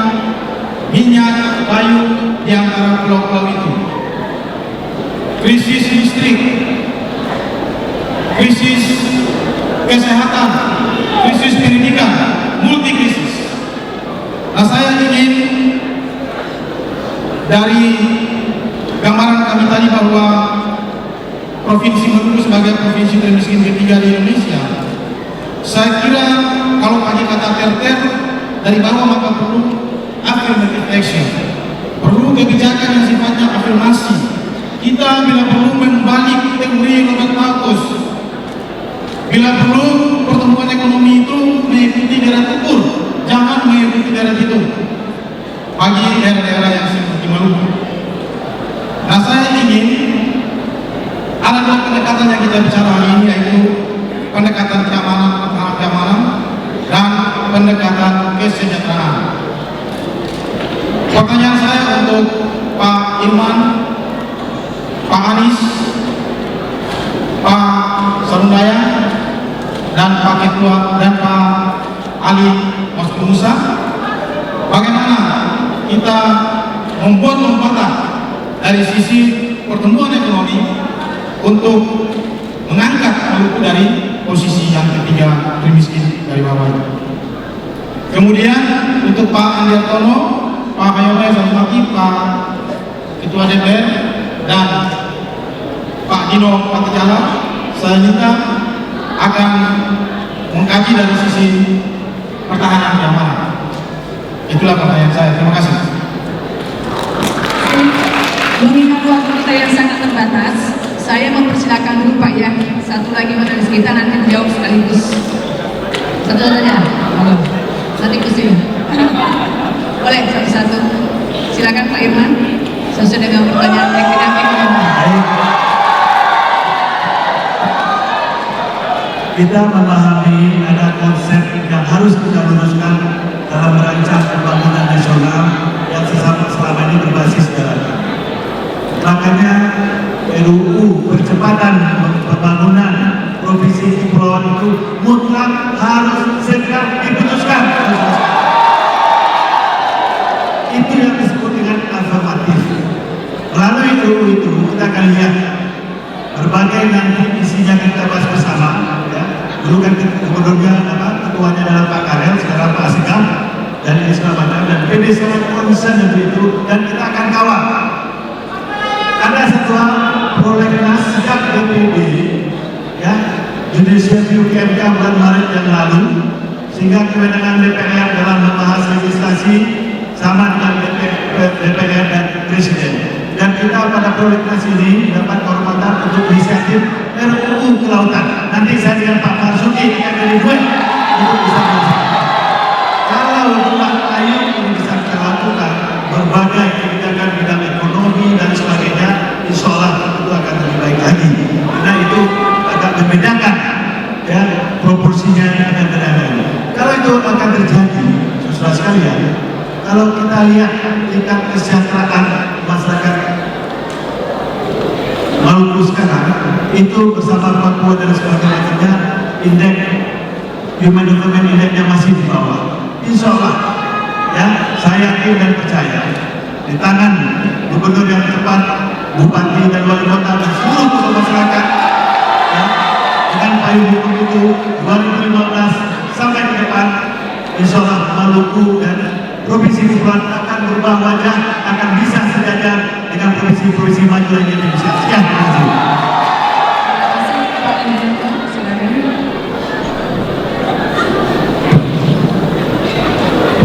minyak, kayu di antara pulau-pulau itu. Krisis listrik, krisis kesehatan, krisis pendidikan, multi krisis. Nah, saya ingin dari gambaran kami tadi bahwa Provinsi Maluku sebagai provinsi termiskin ketiga di Indonesia, saya kira kalau pakai kata ter dari bawah maka perlu affirmative action, perlu kebijakan yang sifatnya afirmasi. Kita bila perlu membalik teori Robert Malthus, bila perlu pertumbuhan ekonomi itu mengikuti deret ukur, jangan mengikuti deret itu bagi daerah-daerah yang seperti Maluku. Nah, saya ingin ada dua pendekatan yang kita bicara hari ini, yaitu pendekatan keamanan dan pendekatan kesejahteraan. Pertanyaan saya untuk Pak Irman, Pak Anies, Pak Sarundaya, dan Pak Ketua dan Pak Ali Masud Musa, bagaimana kita membuat lompatan dari sisi pertumbuhan ekonomi untuk mengangkat Maluku dari posisi yang ketiga termiskin dari bawah. Kemudian untuk Pak Andi Hartono, Pak Hayome Sarumaki, Pak Ketua DPR, dan Pak Dino Patijala, saya minta akan mengkaji dari sisi pertahanan keamanan. Itulah pertanyaan saya. Terima kasih. Mengingat waktu kita yang sangat terbatas, saya mempersilakan dulu Pak ya, satu lagi panelis kita nanti menjawab sekaligus. Satu saja, halo, nanti kesini. Boleh satu-satu. Silakan Pak Irman, sesuai dengan pertanyaan ekonomi. Kita memahami ada konsep yang harus kita luruskan dalam merancang pembangunan nasional yang selama ini berbasis jalan. Makanya RUU percepatan pembangunan provinsi kepulauan itu mutlak harus segera diputuskan. Itu yang disebut dengan afirmatif. Melalui RUU itu kita akan lihat berbagai nanti isinya kita bahas bersama. Ya. Dulu kan gubernurnya ketuanya adalah Pak Karel, sekarang Pak Asikam dan ini segala macam, dan PD sangat konsen untuk itu, dan kita akan kawal. Ada setelah prolegnas sejak DPD, ya, Judicial Review MK bulan Maret yang lalu, sehingga kewenangan DPR dalam membahas legislasi sama dengan DPR dan Presiden. Dan kita pada prolegnas ini dapat kehormatan untuk inisiatif RUU Kelautan. Nanti saya dengan Pak Marzuki akan jadi duet untuk bisa bersama. Kalau rumah air ini bisa kita lakukan berbagai kebijakan bidang ekonomi dan sebagainya, insya Allah itu akan lebih baik lagi. Karena itu akan membedakan, ya, proporsinya akan berada. Kalau itu akan terjadi, saudara sekalian, kalau kita lihat tingkat kesejahteraan masyarakat Maluku sekarang itu bersama Papua dan sebagainya, indeks Human Development Index-nya masih di bawah. Insya Allah, ya, saya yakin dan percaya di tangan gubernur yang tepat, bupati dan wali kota dan seluruh tokoh masyarakat, ya, dengan payung hukum itu 2015 sampai ke depan, insya Allah Maluku dan provinsi kepulauan akan berubah wajah, akan bisa sejajar dengan provinsi-provinsi maju lainnya di Indonesia. Sekian, terima kasih.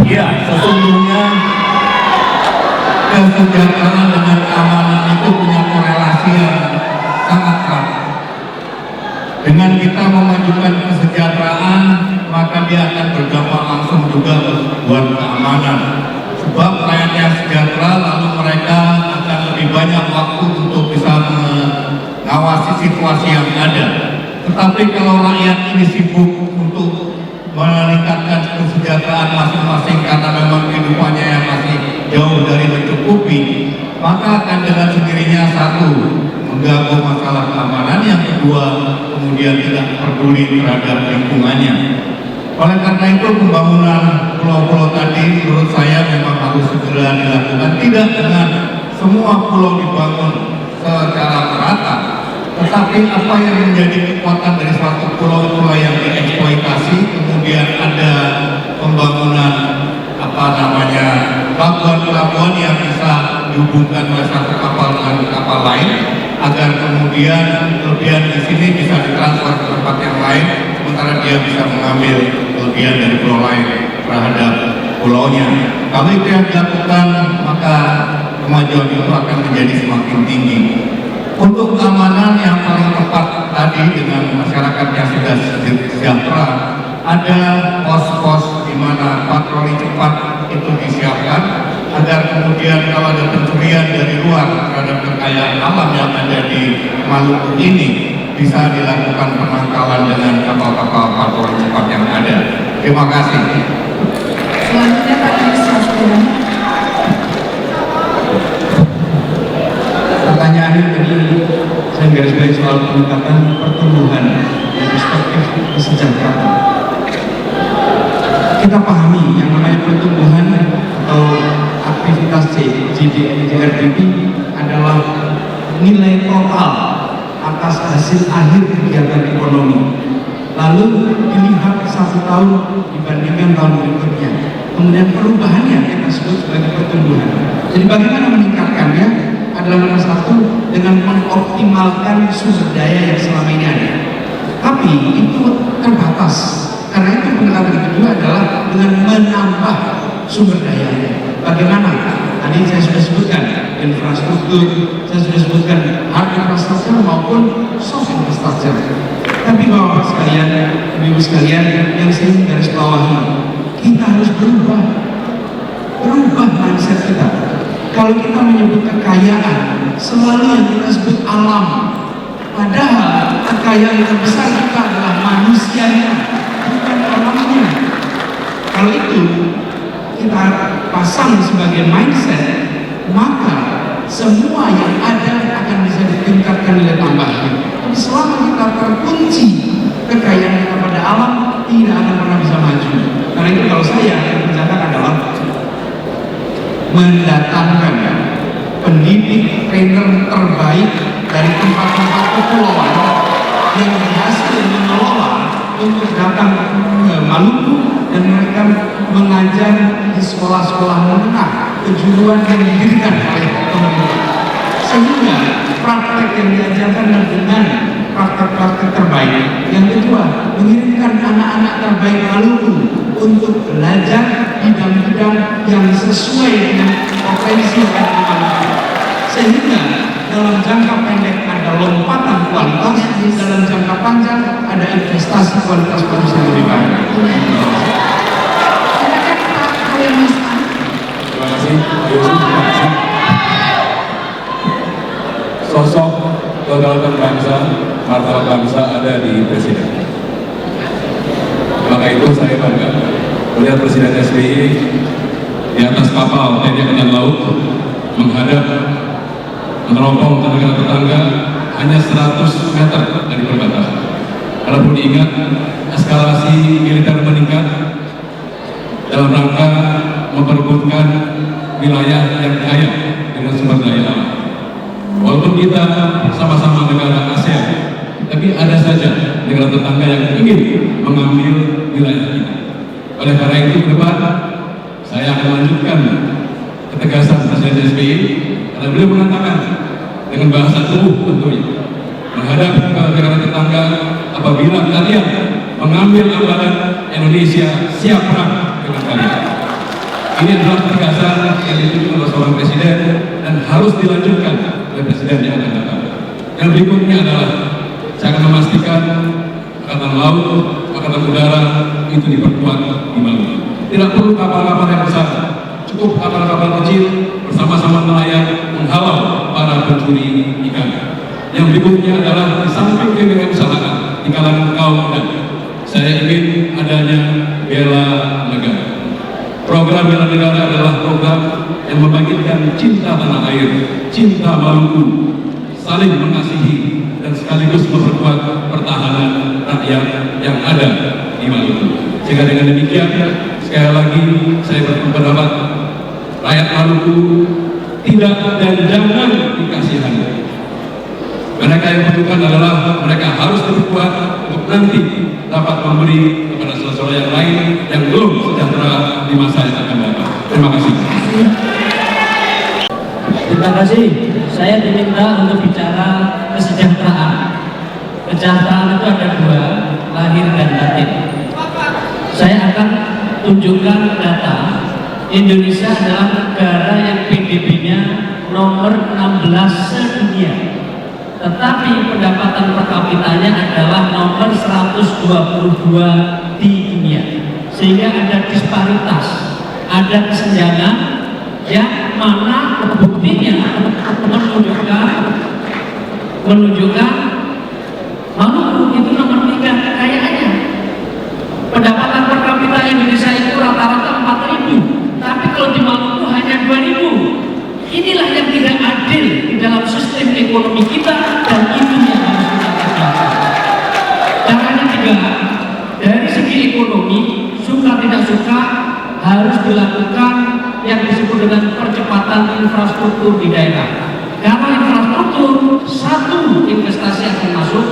Ya, sesungguhnya kesejahteraan dengan keamanan itu punya korelasi yang sangat erat. Dengan kita memajukan kesejahteraan, maka dia akan berdampak langsung juga buat keamanan. Sebab rakyat yang sejahtera situasi yang ada. Tetapi kalau rakyat ini sibuk untuk meningkatkan kesejahteraan masing-masing karena memang kehidupannya yang masih jauh dari mencukupi, maka akan dengan sendirinya satu, mengganggu masalah keamanan, yang kedua kemudian tidak peduli terhadap lingkungannya. Oleh karena itu pembangunan pulau-pulau tadi menurut saya memang harus segera dilakukan, tidak dengan semua pulau dibangun secara merata, tetapi apa yang menjadi kekuatan dari suatu pulau itulah yang dieksploitasi, kemudian ada pembangunan pelabuhan-pelabuhan yang bisa dihubungkan oleh satu kapal dengan kapal lain, agar kemudian kelebihan di sini bisa ditransfer ke tempat yang lain, sementara dia bisa mengambil kelebihan dari pulau lain terhadap pulaunya. Kalau itu yang dilakukan, maka kemajuan itu akan menjadi semakin tinggi. Untuk keamanan yang paling tepat tadi dengan masyarakat yang sudah sejahtera, ada pos-pos di mana patroli cepat itu disiapkan, agar kemudian kalau ada pencurian dari luar terhadap kekayaan alam yang ada di Maluku ini, bisa dilakukan penangkalan dengan kapal-kapal patroli cepat yang ada. Terima kasih. Selanjutnya Pak Yusuf. Pertanyaannya tadi saya garis bawahi soal peningkatan pertumbuhan dan perspektif kesejahteraan. Kita pahami yang namanya pertumbuhan atau aktivitas GDP adalah nilai total atas hasil akhir kegiatan ekonomi, lalu dilihat 1 tahun dibandingkan tahun berikutnya, kemudian perubahannya kita sebut sebagai pertumbuhan. Jadi bagaimana meningkatkannya adalah nomor 1 dengan mengoptimalkan sumber daya yang selama ini ada. Tapi itu terbatas, karena itu pendekatan kedua adalah dengan menambah sumber dayanya. Bagaimana? Tadi saya sudah sebutkan infrastruktur, saya sudah sebutkan hard infrastructure maupun soft infrastructure. Tapi Bapak sekalian, Ibu sekalian, yang saya garis bawahi, kita harus berubah mindset kita. Kalau kita menyebut kekayaan, selalu yang kita sebut alam. Padahal kekayaan yang terbesar kita adalah manusianya, bukan alamnya. Kalau itu kita pasang sebagai mindset, maka semua yang ada akan bisa ditingkatkan nilai tambahnya. Tapi selama kita terkunci kekayaan kita pada alam, tidak akan pernah bisa maju. Karena itu kalau saya yang kerjakan adalah mendatangkan pendidik trainer terbaik dari tempat-tempat kepulauan yang berhasil mengelola untuk datang ke Maluku, dan mereka mengajar di sekolah-sekolah menengah kejuruan yang didirikan oleh pemerintah, sehingga praktek yang diajarkan dengan praktek-praktek terbaik. Yang kedua, mengirimkan anak-anak terbaik Maluku untuk belajar bidang-bidang yang sesuai dengan potensi yang Maluku, sehingga dalam jangka pendek ada lompatan kualitas, dalam jangka panjang ada investasi kualitas manusia yang lebih baik. Terima kasih, terima kasih. Sosok kedaulatan bangsa, martabat bangsa ada di Presiden. Maka itu saya bangga melihat Presiden SBY di atas kapal TNI Angkatan Laut menghadap meneropong ke negara tetangga hanya 100 meter dari perbatasan. Kalaupun diingat, eskalasi militer meningkat dalam rangka memperebutkan wilayah yang kaya dengan sumber daya alam. Walaupun kita sama-sama negara ASEAN, tapi ada saja negara tetangga yang ingin mengambil wilayah kita. Oleh karena itu ke depan saya akan lanjutkan ketegasan Presiden SBY, karena beliau mengatakan dengan bahasa tubuh tentunya menghadap ke negara tetangga, apabila kalian mengambil amalan, Indonesia siap perang dengan kalian. Ini adalah ketegasan yang ditunjukkan oleh seorang presiden dan harus dilanjutkan oleh presiden yang akan datang. Yang berikutnya adalah saya akan memastikan Angkatan Laut, Angkatan Udara itu diperkuat di Maluku. Tidak perlu kapal-kapal yang besar, cukup kapal-kapal kecil bersama-sama nelayan menghalau para pencuri ikan. Yang berikutnya adalah di samping kewirausahaan di kalangan kaum muda, saya ingin adanya bela negara. Program bela negara adalah program yang membangkitkan cinta tanah air, cinta Maluku, saling mengasihi, dan sekaligus memperkuat pertahanan rakyat yang ada di Maluku. Sehingga dengan demikian, sekali lagi saya berpendapat rakyat Maluku tidak dan jangan dikasihani. Mereka yang diperlukan adalah mereka harus diperkuat untuk nanti dapat memberi kepada saudara yang lain yang belum sejahtera di masa yang akan datang. Terima kasih. Terima kasih. Saya diminta untuk bicara kesejahteraan. Kesejahteraan itu ada dua, lahir dan batin. Saya akan tunjukkan data. Indonesia adalah negara yang PDB-nya nomor 16 sedunia. Tetapi pendapatan per kapitanya adalah nomor 122 di dunia. Sehingga ada disparitas, ada kesenjangan yang mana buktinya menunjukkan Maluku itu nomor 3 kekayaannya. Pendapatan per kapita Indonesia itu rata-rata 4.000, tapi kalau di Maluku hanya 2.000. Inilah yang tidak adil di dalam sistem ekonomi kita, dan itu yang harus kita kerjakan. Caranya 3, dari segi ekonomi, suka tidak suka harus dilakukan yang disebut dengan percepatan infrastruktur di daerah. Karena infrastruktur, 1, investasi akan masuk,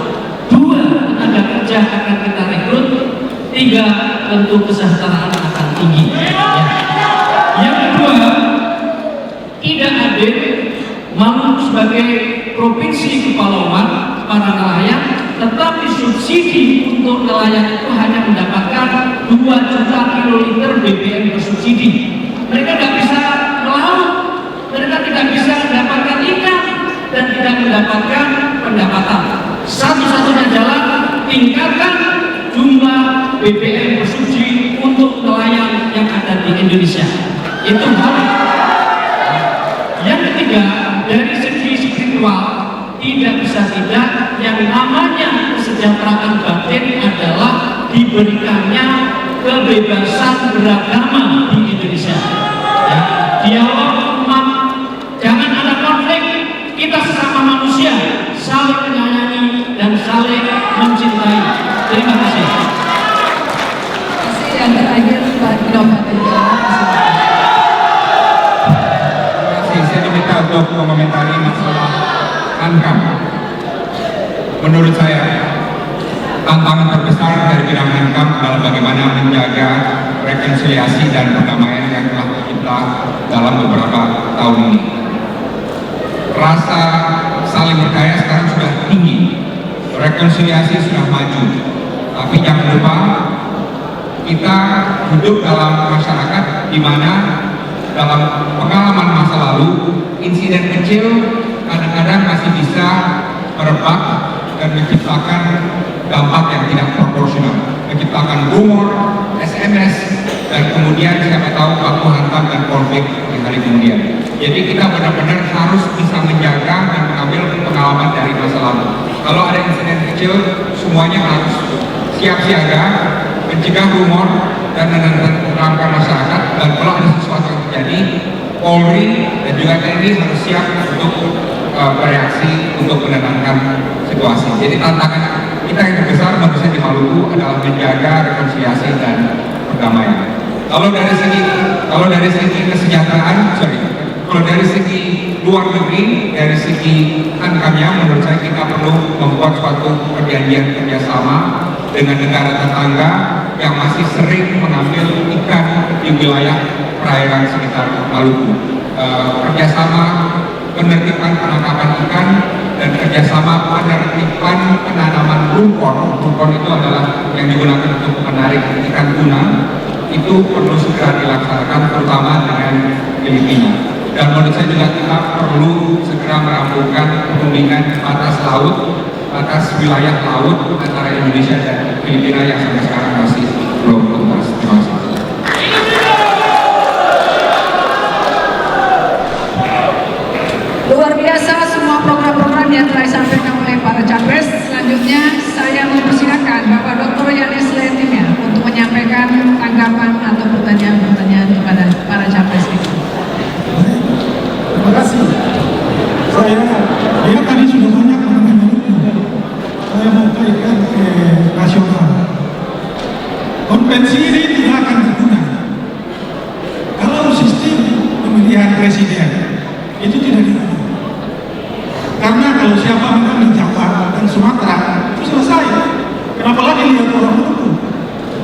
2, tenaga kerja akan kita rekrut, 3, tentu kesejahteraan akan tinggi. Yang kedua, tidak adil Maluku sebagai provinsi kepulauan para nelayan, tetapi subsidi untuk nelayan itu hanya mendapatkan 2 juta kiloliter BBM bersubsidi. Mereka tidak bisa melaut, mereka tidak bisa mendapatkan ikan, dan tidak mendapatkan pendapatan. Satu-satunya jalan, tingkatkan jumlah BBM bersubsidi untuk nelayan yang ada di Indonesia. Itu hal. Yang ketiga, dari segi spiritual, tidak bisa tidak yang namanya kesejahteraan batin adalah diberikannya kebebasan beragama di Indonesia. Ya, dialog umat, jangan ada konflik, kita sesama manusia saling menyayangi dan saling mencintai. Terima kasih. Terima kasih. Yang terakhir Pak Dinovatin. Saya diminta untuk mengomentari masalah Ankam. Menurut saya, tantangan terbesar dari bidang Ankam adalah bagaimana menjaga rekonsiliasi dan perdamaian yang telah tercipta dalam beberapa tahun ini. Rasa saling percaya sekarang sudah tinggi, rekonsiliasi sudah maju, tapi jangan lupa kita hidup dalam masyarakat di mana dalam pengalaman masa lalu, insiden kecil kadang-kadang masih bisa merebak dan menciptakan dampak yang tidak proporsional, menciptakan rumor, SMS, dan kemudian siapa tahu baku hantam dan konflik di hari kemudian. Jadi kita benar-benar harus bisa menjaga dan mengambil pengalaman dari masa lalu. Kalau ada insiden kecil, semuanya harus siap siaga, mencegah rumor dan menerangkan masyarakat, dan kalau ada sesuatu yang terjadi, Polri dan juga TNI harus siap untuk bereaksi untuk menenangkan situasi. Jadi tantangan kita yang terbesar menurut saya di Maluku adalah menjaga rekonsiliasi dan perdamaian. Kalau dari segi kesejahteraan, kalau dari segi luar negeri, dari segi Ankamnya, menurut saya kita perlu membuat suatu perjanjian kerjasama dengan negara tetangga yang masih sering mengambil ikan di wilayah perairan sekitar Maluku. Kerjasama penertiban penangkapan ikan dan kerjasama penertiban penanaman lumpur. Lumpur itu adalah yang digunakan untuk menarik ikan tuna. Itu perlu segera dilaksanakan, terutama dengan Filipina. Dan menurut saya juga kita perlu segera merampungkan perundingan batas laut, batas wilayah laut antara Indonesia dan Filipina yang sampai sekarang masih belum tuntas. Terima kasih. Luar biasa semua program-program pemaparan yang telah disampaikan oleh para capres. Selanjutnya saya mempersilakan Bapak Dr. Yanis Letimia untuk menyampaikan tanggapan atau pertanyaan-pertanyaan kepada para capres itu. Terima kasih. Saya tadi sudah banyak mengenai itu. Saya mau kaitkan ke nasional. Konvensi ini tidak akan berguna kalau sistem pemilihan presiden itu tidak diubah. Karena kalau siapa menang di Jawa dan Sumatera itu selesai. Kenapa lagi lihat orang Maluku?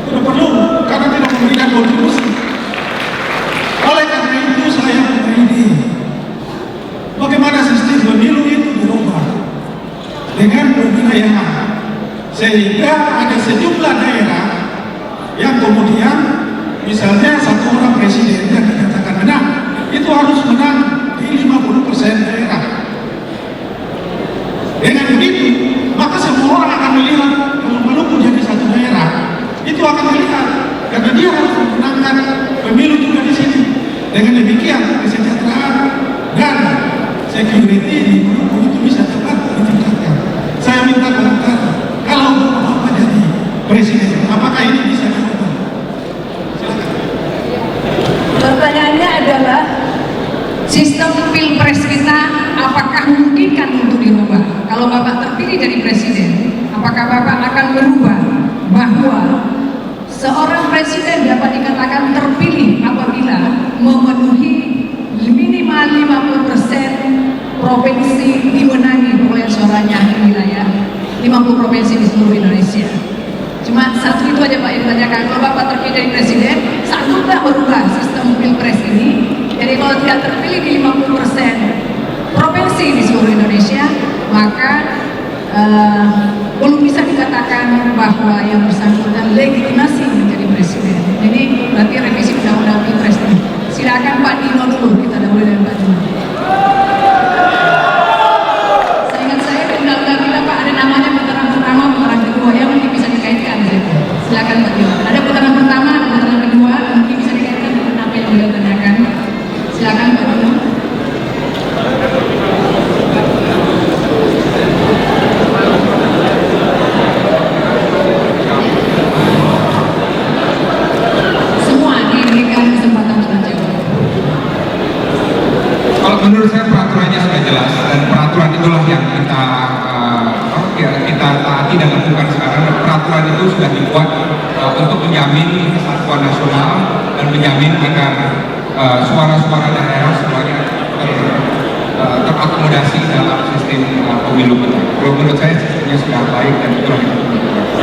Tidak perlu, karena tidak memberikan kontribusi. Oleh karena itu saya punya ide. Bagaimana sistem pemilu itu dirubah dengan pemilihan, sehingga ada sejumlah daerah yang kemudian misalnya satu orang presiden yang dikatakan menang itu harus menang di 50% daerah. Dengan begitu maka semua orang akan melihat kalau Maluku jadi satu daerah itu akan melihat karena dia harus memenangkan pemilu juga di sini. Dengan demikian kesejahteraan dan security di Maluku itu bisa dapat ditingkatkan. Saya minta komentar kalau Bapak jadi presiden, apakah ini bisa dilakukan? Pertanyaannya adalah sistem pilpres kita apakah memungkinkan untuk dirubah? Kalau Bapak terpilih jadi presiden, apakah Bapak akan merubah bahwa seorang presiden dapat dikatakan terpilih apabila memenuhi minimal 50% provinsi dimenangi perolehan suaranya di wilayah 50 provinsi di seluruh Indonesia? Cuma satu itu aja Pak yang ditanyakan. Kalau Bapak terpilih jadi presiden, sanggup nggak merubah sistem pilpres ini? Jadi kalau tidak terpilih di 50% provinsi di seluruh Indonesia, maka belum bisa dikatakan bahwa yang bersangkutan legitimasi menjadi presiden. Jadi berarti revisi undang-undang pilpres ini. Silakan Pak Dino dulu, kita dahulu dengan Pak Dino. Seingat saya di undang-undang kita Pak ada namanya putaran pertama, putaran kedua yang mungkin bisa dikaitkan. Silakan Pak Dino. Ada putaran pertama, ada putaran kedua, mungkin bisa dikaitkan dengan apa yang beliau tanyakan. Silakan Pak Dino. Semua diberikan kesempatan untuk menjawab. Kalau menurut saya peraturannya sudah jelas dan peraturan itulah yang kita taati dan lakukan sekarang. Dan peraturan itu sudah dibuat untuk menjamin kesatuan nasional dan menjamin agar suara-suara daerah semuanya terakomodasi dalam sistem pemilu kita. Kalau menurut saya sistemnya sudah baik dan itulah yang kita lakukan.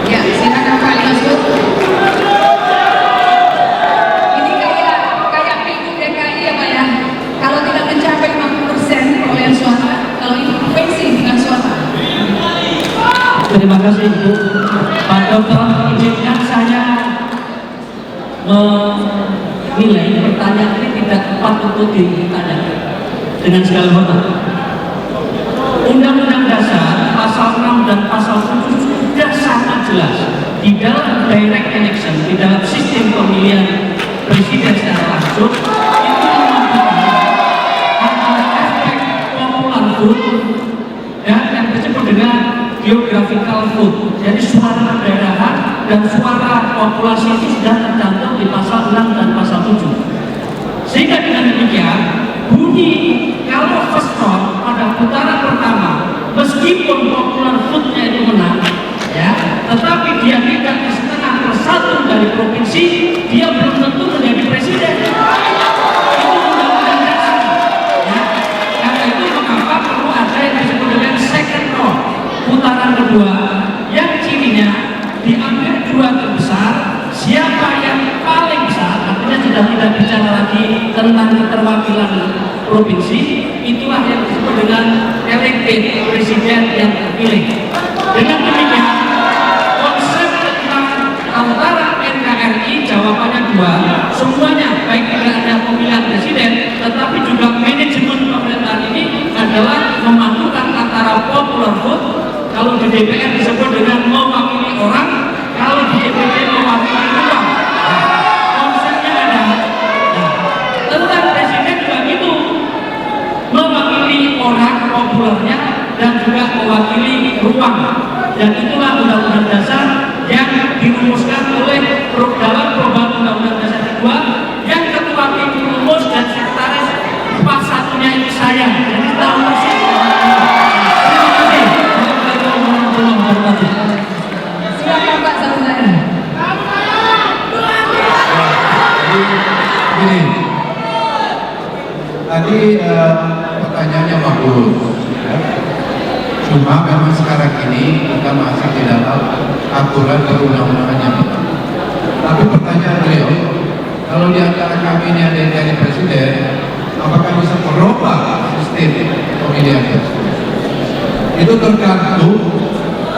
Ya, silakan Pak Yusuf. Ini kayak Pilgub DKI ya Pak ya. Kalau tidak mencapai 50% perolehan suara, kalau ini provinsi bukan suara. Terima kasih Ibu. Pak Dokter, izinkan saya menilai pertanyaan ini tidak tepat untuk ditanyakan dengan segala hormat. Undang-Undang Dasar pasal 6 dan pasal 7 sudah sangat jelas di dalam direct election, di dalam sistem pemilihan presiden secara langsung itu mengatakan antara efek popular vote dan yang disebut dengan geographical vote. Jadi suara daerah dan suara populasi itu sudah tercantum di pasal 6 dan pasal 7. Sehingga dengan demikian bunyi kalau first round pada putaran pertama meskipun popular vote-nya itu menang ya, tetapi dia tidak di setengah persatu dari provinsi, dia belum tentu menjadi presiden. Itu undang-undang dasar ya. Karena itu mengapa perlu ada yang disebut dengan second round, putaran kedua yang cirinya diambil dua terbesar, siapa yang paling besar, artinya sudah tidak bicara lagi tentang keterwakilan provinsi, itulah yang disebut dengan elected presiden yang terpilih. Dengan demikian, konsep tentang antara NKRI jawabannya dua, semuanya baik tidak ada pemilihan presiden, tetapi juga manajemen pemerintahan ini adalah memadukan antara popular vote, kalau di DPR disebut dengan mewakili orang, kalau di DPD mewakili uang. Konsepnya ada. Tentang presiden juga gitu, mewakili orang populernya dan juga mewakili ruang. Dan itulah Undang-Undang Dasar yang dirumuskan oleh dalam perubahan Undang-Undang Dasar kedua, yang ketua tim perumus dan sekretaris pas satunya itu saya. Jadi tahu persis. Terima kasih. Assalamualaikum warahmatullahi wabarakatuh. Silakan Pak Sarunaya. Begini, tadi pertanyaannya bagus, ya. Cuma memang sekarang ini kita masih di dalam aturan perundang-undangannya. Tapi pertanyaan beliau, kalau di antara kami ini ada yang jadi presiden, apakah bisa merubah sistem pemilihan presiden? Itu tergantung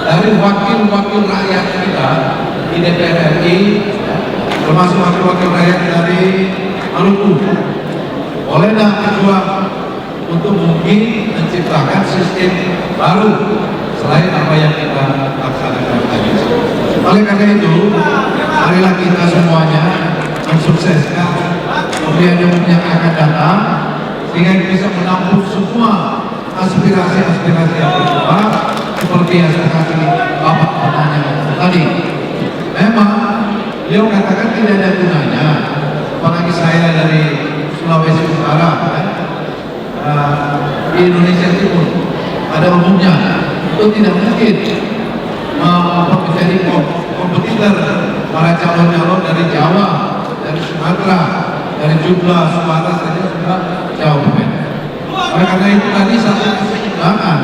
dari wakil-wakil rakyat kita di DPR RI, termasuk wakil-wakil rakyat dari Maluku. Boleh dah berjuang untuk mungkin menciptakan sistem baru selain apa yang kita laksanakan tadi. Oleh karena itu, marilah kita semuanya mensukseskan pemilihan yang akan datang sehingga bisa menampung semua aspirasi-aspirasi yang berkembang seperti yang seperti Bapak bertanya tadi. Memang beliau katakan tidak ada gunanya, apalagi saya dari Sulawesi Utara, ya. Di Indonesia Timur pada umumnya itu tidak mungkin menjadi kompetitor para calon-calon dari Jawa, dari Sumatera, dari jumlah suara saja sudah jauh berbeda. Oleh karena itu tadi satu keseimbangan,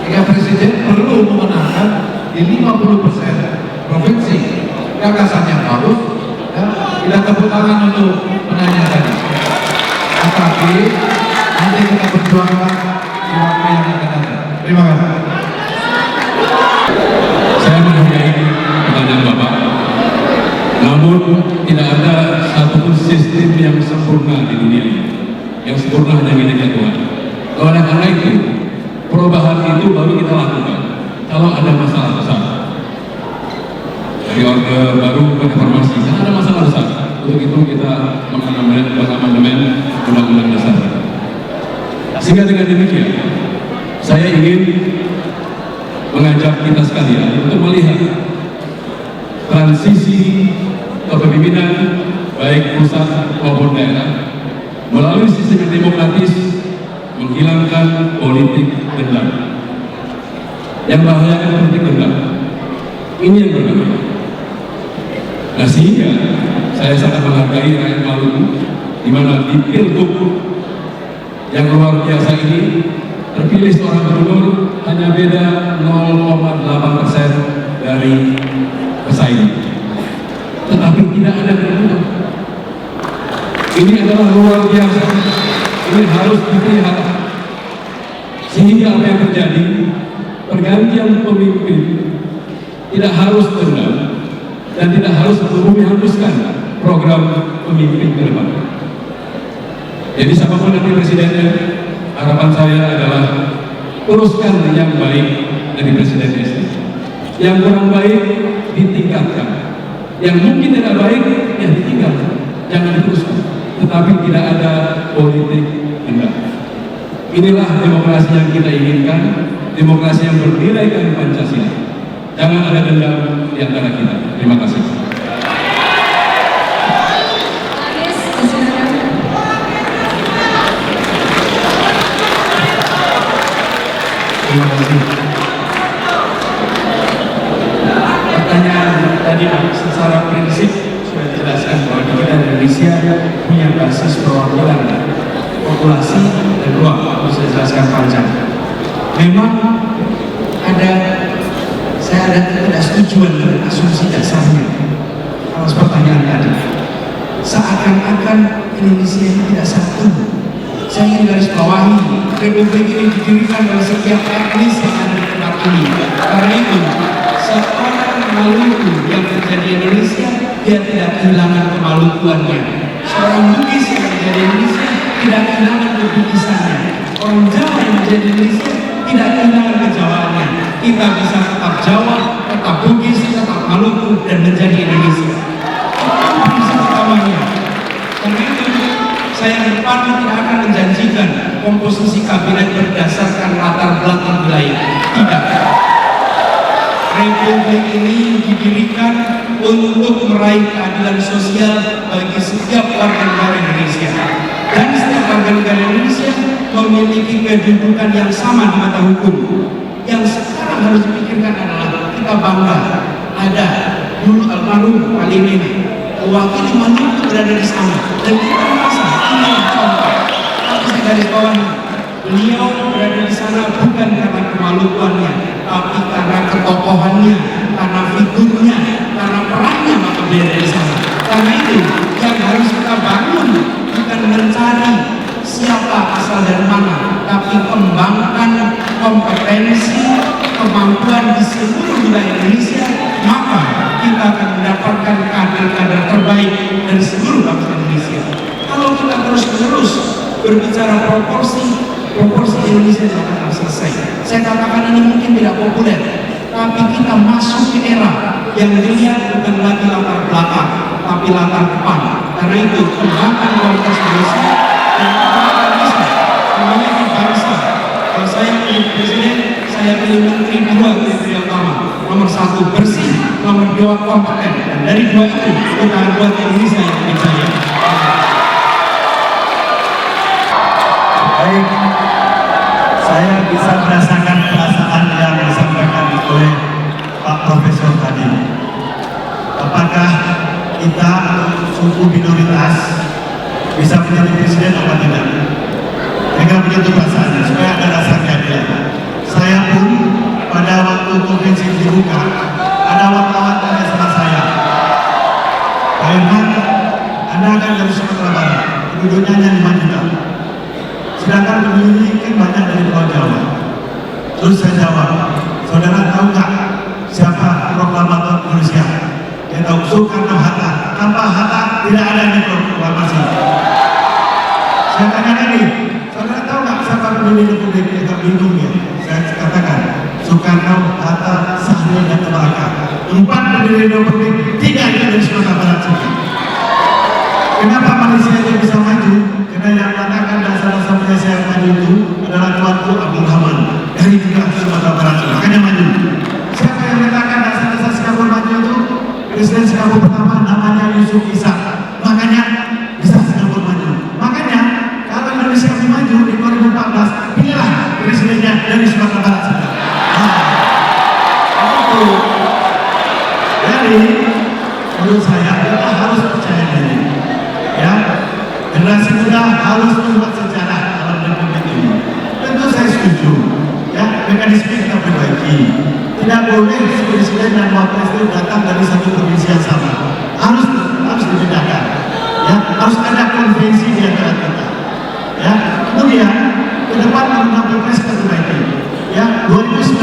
sehingga presiden perlu memenangkan di 50% provinsi. Gagasan yang bagus, ya. Kita tepuk tangan untuk penanya tadi. Tetapi nanti kita berjuangkan di waktu yang akan datang. Terima kasih. Saya menghargai pertanyaan Bapak. Namun tidak ada satupun sistem yang sempurna di dunia ini. Yang sempurna hanya miliknya Tuhan. Oleh karena itu, perubahan itu baru kita lakukan kalau ada masalah besar. Dari orde baru ke reformasi, karena ada masalah besar. Untuk itu kita mengamandemen Undang-Undang Dasar. Sehingga dengan demikian, saya ingin mengajak kita sekalian untuk melihat transisi kepemimpinan baik pusat maupun daerah melalui sistem demokratis, menghilangkan politik dendam. Yang membahayakan politik dendam ini yang berbahaya. Nah, sehingga saya sangat menghargai rakyat Maluku, di mana di Pilgub yang luar biasa ini terpilih seorang gubernur hanya beda 0,8% dari pesaing. Tetapi tidak ada keuntungan. Ini adalah luar biasa. Ini harus dipelihara. Sehingga apa yang terjadi, pergantian pemimpin tidak harus dendam dan tidak harus menghapuskan program pemimpin ke depan. Jadi siapapun nanti presidennya, harapan saya adalah teruskan yang baik dari presiden SD. Yang kurang baik ditingkatkan. Yang mungkin tidak baik ya ditinggalkan, jangan diteruskan. Tetapi tidak ada politik dendam. Inilah demokrasi yang kita inginkan, demokrasi yang bernilaikan Pancasila. Jangan ada dendam di antara kita. Terima kasih. Terima kasih. Pertanyaan tadi secara prinsip sudah dijelaskan bahwa kita di Indonesia punya basis perwakilan populasi dan ruang, bisa dijelaskan panjang. Memang saya tidak setuju dengan asumsi dasarnya atas pertanyaan tadi. Seakan-akan Indonesia ini tidak satu. Saya ingin garis bawahi, Republik ini didirikan oleh setiap etnis yang ada di tempat ini. Karena itu, seorang Maluku yang menjadi Indonesia, dia tidak kehilangan kemalukuannya. Seorang Bugis yang menjadi Indonesia tidak kehilangan kebugisannya. Orang Jawa yang menjadi Indonesia tidak kehilangan kejawaannya. Kita bisa tetap Jawa, tetap Bugis, tetap Maluku, dan menjadi Indonesia. Itu prinsip utamanya. Karena itu, saya ke depan tidak akan menjanjikan menjanjikan komposisi kabinet berdasarkan latar belakang wilayah. Tidak. Republik ini didirikan untuk meraih keadilan sosial bagi setiap warga negara Indonesia. Dan setiap warga negara Indonesia memiliki kedudukan yang sama di mata hukum. Yang sekarang harus dipikirkan adalah kita bangga ada dulu almarhum Pak Limin mewakili Maluku berada di sana, dan kita merasa ini contoh. Tapi saya garis bawahi, beliau berada di sana bukan karena kemaluannya, tapi karena ketokohannya, karena figurnya, karena perannya, maka beliau ada di sana. Karena itu yang harus kita bangun bukan mencari siapa asal dari mana, tapi kembangkan kompetensi, kemampuan di seluruh wilayah Indonesia, maka kita akan mendapatkan kader-kader terbaik dari seluruh bangsa Indonesia. Kalau kita terus-menerus berbicara proporsi Indonesia tidak akan selesai. Saya katakan ini mungkin tidak populer, tapi kita masuk ke era yang dilihat bukan lagi latar belakang, tapi latar depan. Karena itu kembangkan kualitas Indonesia dan kita akan bisa memiliki bangsa. Kalau saya pilih presiden, saya pilih menteri dua kriteria utama. Nomor satu bersih, nomor dua kompeten. Dan dari dua itu kita buat Indonesia yang lebih jaya. Baik, saya bisa merasakan perasaan yang disampaikan oleh Pak Profesor tadi. Apakah kita suku minoritas bisa menjadi presiden atau tidak? Mereka begitu perasaannya, supaya ada rasa keadilan. Saya pun pada waktu konvensi dibuka, ada wartawan tanya sama saya, Pak Irman, Anda akan dari Sumatera Barat, penduduknya hanya 5 juta. Sedangkan penduduk ini kan banyak dari Pulau Jawa. Terus saya jawab, saudara tahu nggak siapa proklamator Indonesia? Dia tahu, Soekarno-Hatta. Tanpa Hatta tidak ada di proklamasi. Saya tanya lagi, saudara tahu nggak siapa pendiri Republik Indonesia? Bingung ya. Saya katakan, Soekarno, Hatta, Sahri, dan Malaka. 4 pendiri Republik, 3 dari Sumatera Barat saja. Kenapa Malaysia itu bisa maju? Karena yang mengatakan dasar-dasar Malaysia yang maju itu adalah Tuanku Abdul Rahman dari juga Sumatera Barat, makanya maju. Siapa yang mengatakan dasar-dasar Singapura maju itu? Presiden Singapura pertama namanya Yusuf Ishak, makanya bisa Singapura maju. Makanya kalau Indonesia mau maju di 2014, pilihlah presidennya dari Sumatera Barat saja. Itu. Jadi menurut saya kita harus percaya diri. Ya, generasi muda harus membuat sejarah dalam republik ini. Tentu saya setuju. Ya, mekanisme kita perbaiki. Tidak boleh presiden dan wakil itu datang dari satu provinsi yang sama. Harus dibedakan. Ya, harus ada konvensi di antara kita. Ya, kemudian ke depan undang pilpres kita perbaiki. Ya, 2019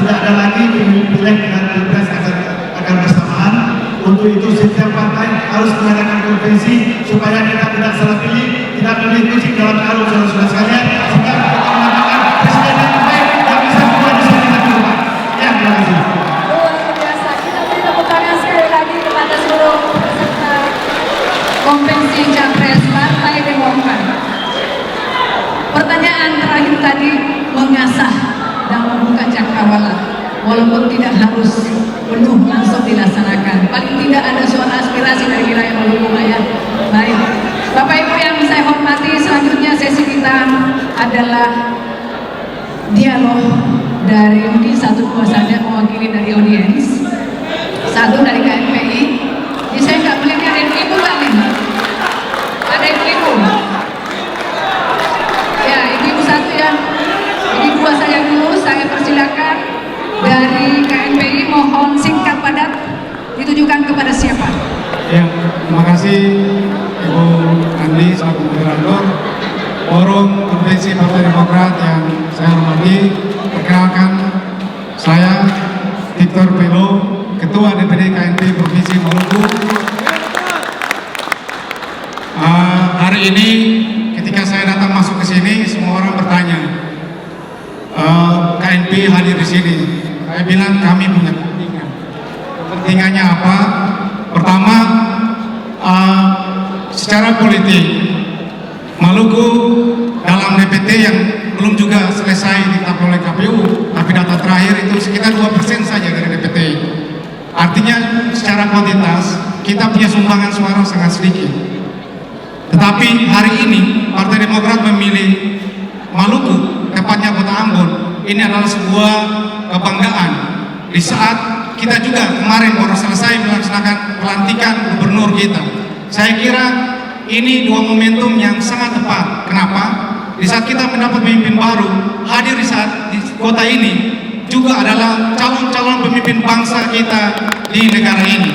tidak ada lagi pileg dan pilpres akan bersamaan. Untuk itu setiap partai harus mengadakan konvensi supaya kita tidak salah pilih, tidak pilih kucing dalam karung saudara-saudara sekalian, sehingga kita mendapatkan presiden yang baik yang bisa membuat Indonesia kita ke depan. Ya, terima kasih. Luar biasa. Kita beri tepuk tangan sekali lagi kepada seluruh peserta konvensi Capres Partai Demokrat. Pertanyaan terakhir tadi mengasah dan membuka cakrawala, walaupun tidak harus penuh langsung dilaksanakan. Paling tidak ada suara aspirasi dari wilayah Maluku ya. Baik, Bapak Ibu yang saya hormati, selanjutnya sesi kita adalah dialog dari mungkin 1-2 saja mewakili dari audiens, 1 dari KNPI. Jadi saya nggak melihat ada ibu kan nih? Ada ibu. Ya, ibu 1 ya. Jadi 2 saja dulu, saya persilakan. Dari KNPI mohon singkat padat, ditujukan kepada siapa? Ya, terima kasih Ibu Andi selaku moderator Forum Konvensi Partai Demokrat yang saya hormati. Perkenalkan, saya Victor Pelo, Ketua DPD KNPI Provinsi Maluku. Hari ini ketika saya datang masuk ke sini, semua orang bertanya, KNPI hadir di sini. Saya bilang kami punya kepentingan. Kepentingannya apa? Pertama, secara politik Maluku yang belum juga selesai ditetapkan oleh KPU, tapi data terakhir itu sekitar 2% saja dari DPT. Artinya secara kuantitas kita punya sumbangan suara sangat sedikit. Tetapi hari ini Partai Demokrat memilih Maluku, tepatnya Kota Ambon. Ini adalah sebuah kebanggaan di saat kita juga kemarin baru selesai melaksanakan pelantikan gubernur kita. Saya kira ini dua momentum yang sangat tepat. Kenapa? Di saat kita mendapat pemimpin baru, hadir di saat di kota ini juga adalah calon-calon pemimpin bangsa kita di negara ini.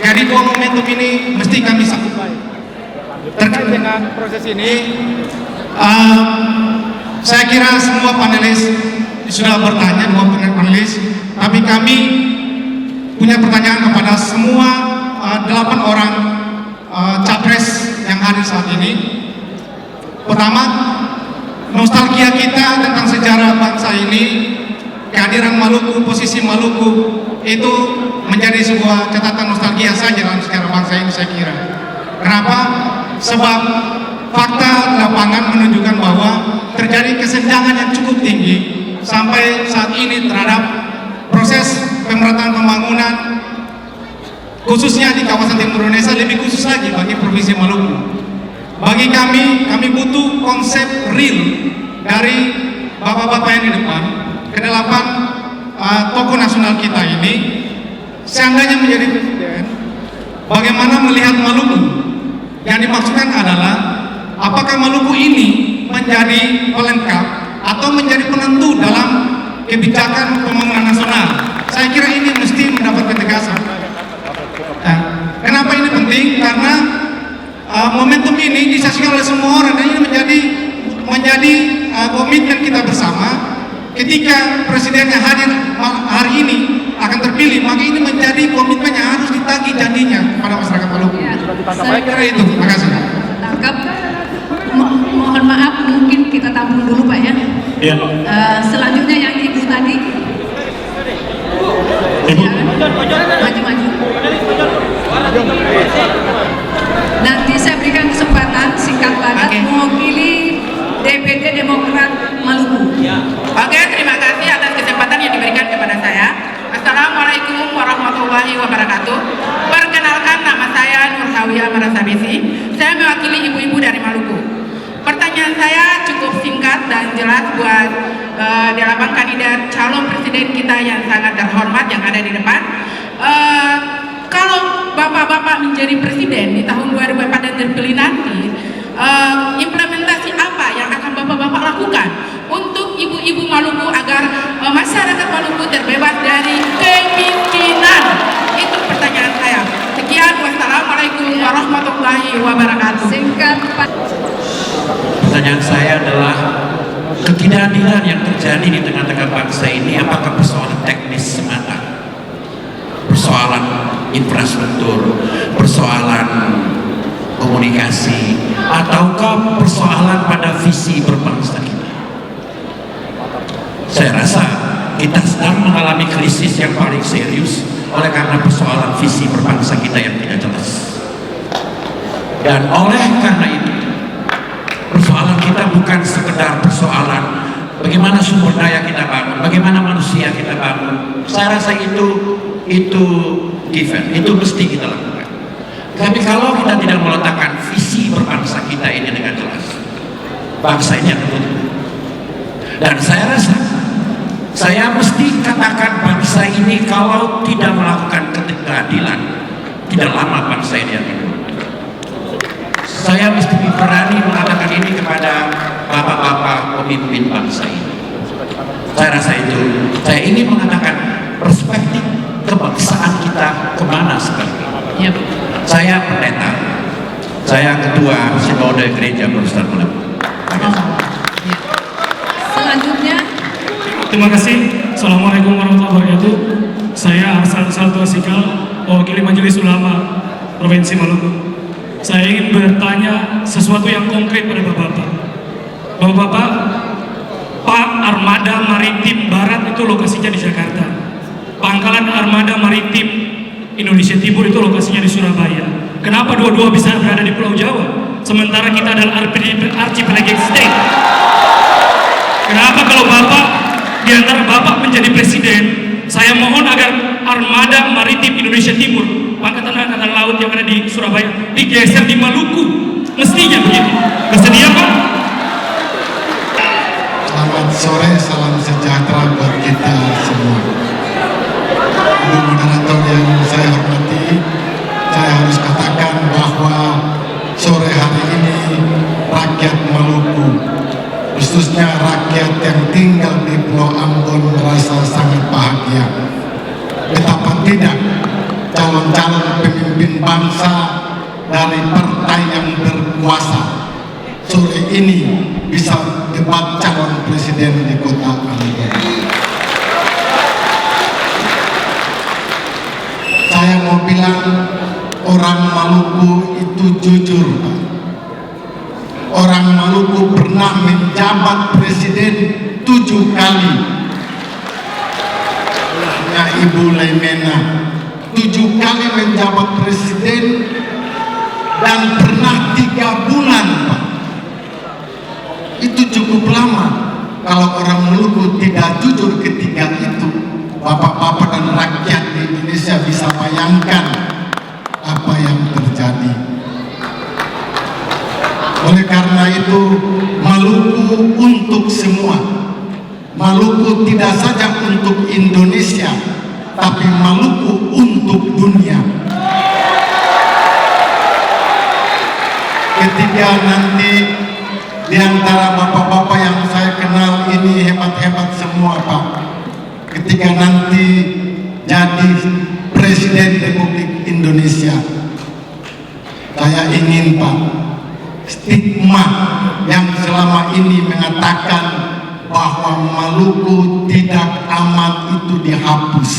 Jadi dua momentum ini mesti kami sambut. Terkait dengan proses ini, saya kira semua panelis sudah bertanya, dua panelis, tapi kami punya pertanyaan kepada semua 8 orang capres yang hadir saat ini. Pertama, nostalgia kita tentang sejarah bangsa ini, kehadiran Maluku, posisi Maluku itu menjadi sebuah catatan nostalgia saja dalam sejarah bangsa ini, saya kira. Kenapa? Sebab fakta lapangan menunjukkan bahwa terjadi kesenjangan yang cukup tinggi sampai saat ini terhadap proses pemerataan pembangunan, khususnya di kawasan Timur Indonesia, lebih khusus lagi bagi Provinsi Maluku. Bagi kami butuh konsep real dari bapak-bapak yang di depan, ke-8 tokoh nasional kita ini, seandainya menjadi presiden, bagaimana melihat Maluku? Yang dimaksudkan adalah apakah Maluku ini menjadi pelengkap atau menjadi penentu dalam kebijakan pembangunan nasional. Saya kira ini mesti mendapat ketegasan. Nah, kenapa ini penting? Karena momentum ini disaksikan oleh semua orang dan ini menjadi komitmen kita bersama. Ketika presidennya hadir hari ini akan terpilih, maka ini menjadi komitmen yang harus ditagih janjinya kepada masyarakat Maluku. Ya, saya kira itu. Terima kasih. Tangkap. Mohon maaf, mungkin kita tampung dulu Pak ya. Ya. Selanjutnya yang Ibu tadi. Ibu. Maju-maju. Nanti saya berikan kesempatan singkat padat mewakili DPD Demokrat Maluku. Oke, terima kasih atas kesempatan yang diberikan kepada saya. Assalamualaikum warahmatullahi wabarakatuh. Perkenalkan, nama saya Nur Hawiyah Marasabisi. Saya mewakili ibu-ibu dari Maluku. Pertanyaan saya cukup singkat dan jelas buat 8 kandidat calon presiden kita yang sangat terhormat yang ada di depan. Kalau bapak-bapak menjadi presiden di tahun 2004 dan terpilih nanti, implementasi apa yang akan bapak-bapak lakukan untuk ibu-ibu Maluku agar masyarakat Maluku terbebas dari kemiskinan? Itu pertanyaan saya. Sekian, wassalamualaikum warahmatullahi wabarakatuh. Singkat Pak. Pertanyaan saya adalah ketidakadilan yang terjadi di tengah-tengah bangsa ini apakah persoalan teknis semata, persoalan infrastruktur, persoalan komunikasi, ataukah persoalan pada visi berbangsa kita? Saya rasa kita sedang mengalami krisis yang paling serius oleh karena persoalan visi berbangsa kita yang tidak jelas. Dan oleh karena itu, persoalan kita bukan sekedar persoalan bagaimana sumber daya kita bangun, bagaimana manusia kita bangun. Saya rasa itu given, itu mesti kita lakukan. Tapi kalau kita tidak meletakkan visi berbangsa kita ini dengan jelas, bangsa ini akan tutup. Dan saya rasa saya mesti katakan bangsa ini kalau tidak melakukan keadilan, tidak lama bangsa ini akan tutup. Saya mesti berani mengatakan ini kepada bapak-bapak pemimpin bangsa ini. Saya rasa itu. Saya ingin mengatakan perspektif kebangsaan kita kemana sekarang. Yep. Saya pendeta. Saya ketua Sinode Gereja Protestan Maluku. Selanjutnya. Terima kasih. Assalamualaikum warahmatullahi wabarakatuh. Saya Arsan Salto Sikal, mewakili Majelis Ulama Provinsi Maluku. Saya ingin bertanya sesuatu yang konkret pada Bapak-Bapak. Bapak-Bapak, Pak Armada Maritim Barat itu lokasinya di Jakarta. Pangkalan Armada Maritim Indonesia Timur itu lokasinya di Surabaya. Kenapa dua-dua bisa berada di Pulau Jawa? sementara kita adalah archipelagic state. Kenapa kalau Bapak, di antara Bapak menjadi presiden, saya mohon agar armada maritim Indonesia Timur, angkatan laut yang ada di Surabaya, digeser di Maluku. Mestinya begitu. Bersedia, Pak? Selamat sore, salam sejahtera buat kita semua. Ibu moderator yang saya hormati, saya harus katakan bahwa sore hari ini rakyat Maluku, khususnya rakyat yang tinggal di Pulau Ambon, merasa sangat bahagia. Betapa tidak calon-calon pemimpin bangsa dari partai yang berkuasa sore ini bisa debat calon presiden di kota Ambon. Saya mau bilang, orang Maluku itu jujur, Pak. Orang Maluku pernah menjabat presiden 7 kali. Olehnya Ibu Laimena 7 kali menjabat presiden dan pernah 3 bulan, Pak. Itu cukup lama. Kalau orang Maluku tidak jujur ketika itu, bapak-bapak dan rakyat di Indonesia bisa bayangkan apa yang terjadi. Oleh karena itu, Maluku untuk semua. Maluku tidak saja untuk Indonesia, tapi Maluku untuk dunia. Ketika nanti di antara bapak-bapak yang saya kenal ini hebat-hebat semua, Pak. Ketika nanti jadi Presiden Republik Indonesia, saya ingin, Pak, stigma yang selama ini mengatakan bahwa Maluku tidak aman itu dihapus.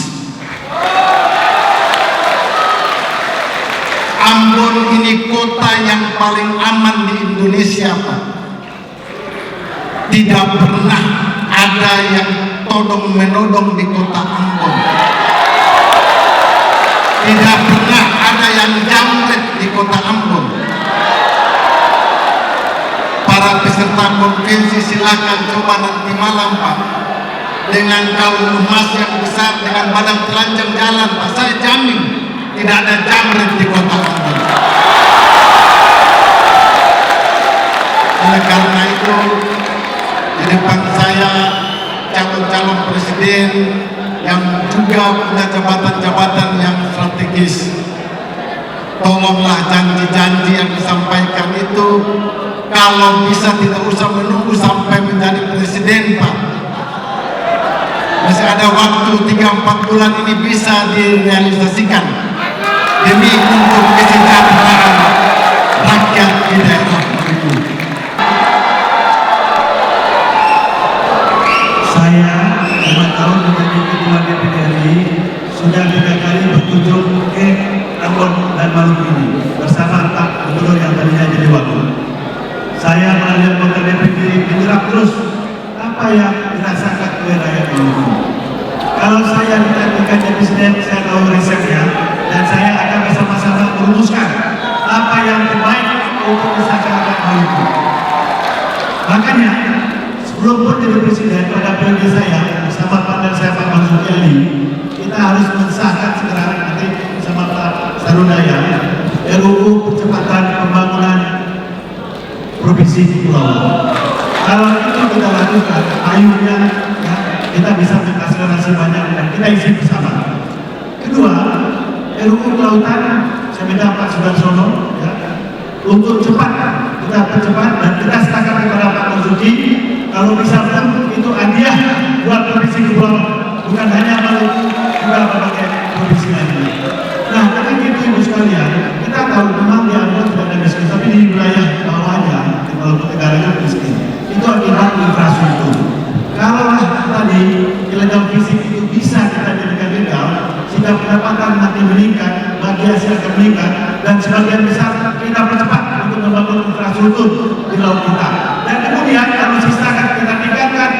Ambon ini kota yang paling aman di Indonesia, Pak. Tidak pernah ada yang todong menodong di kota Ambon. Tidak pernah ada yang jamret di kota Ambon. Para peserta konvensi silakan coba nanti malam, Pak, dengan kaum emas yang besar, dengan badan telanjang jalan, Pak, saya jamin tidak ada jamret di kota Ambon. Oleh karena itu, di depan saya calon-calon presiden yang juga punya jabatan-jabatan yang strategis. Tolonglah janji-janji yang disampaikan itu, kalau bisa tidak usah menunggu sampai menjadi presiden, Pak. Masih ada waktu 3-4 bulan ini bisa direalisasikan demi untuk kesejahteraan rakyat di daerah itu. Saya 5 tahun menjadi ketua DPD RI, sudah 3 kali berkunjung ke Ambon dan Maluku ini bersama Pak Gubernur yang tadinya jadi wakil. Saya melalui anggota DPD menyerap terus apa yang dirasakan oleh rakyat Maluku. Kalau saya dilantikan jadi presiden, saya tahu resepnya dan saya akan bersama-sama merumuskan apa yang terbaik untuk masyarakat Maluku. Makanya sebelum pun jadi presiden, pada periode saya bersama partner saya Pak Mansur Ali, kita harus mensahkan segera nanti bersama Pak Sarudaya RUU percepatan pembangunan provinsi Pulau. Kalau itu kita lakukan, ayunya ya, kita bisa mengakselerasi banyak dan kita isi bersama. Kedua, RUU kelautan saya minta Pak Sudarsono ya, untuk cepat kita percepat dan kita sepakat kepada Pak Marzuki kalau bisa pun itu hadiah buat provinsi Kepulauan, bukan hanya Maluku, juga berbagai provinsi lainnya. Nah, karena itu Ibu sekalian, kita tahu memang di Ambon tidak ada miskin, tapi di wilayah bawahnya di Maluku Tenggara miskin. Itu akibat infrastruktur. Kalau tadi illegal fisik itu bisa kita jadikan legal, sehingga pendapatan makin meningkat, bagi hasil akan meningkat, dan sebagian besar kita percepat untuk membangun infrastruktur di laut kita. Dan kemudian kalau sisa akan kita tingkatkan,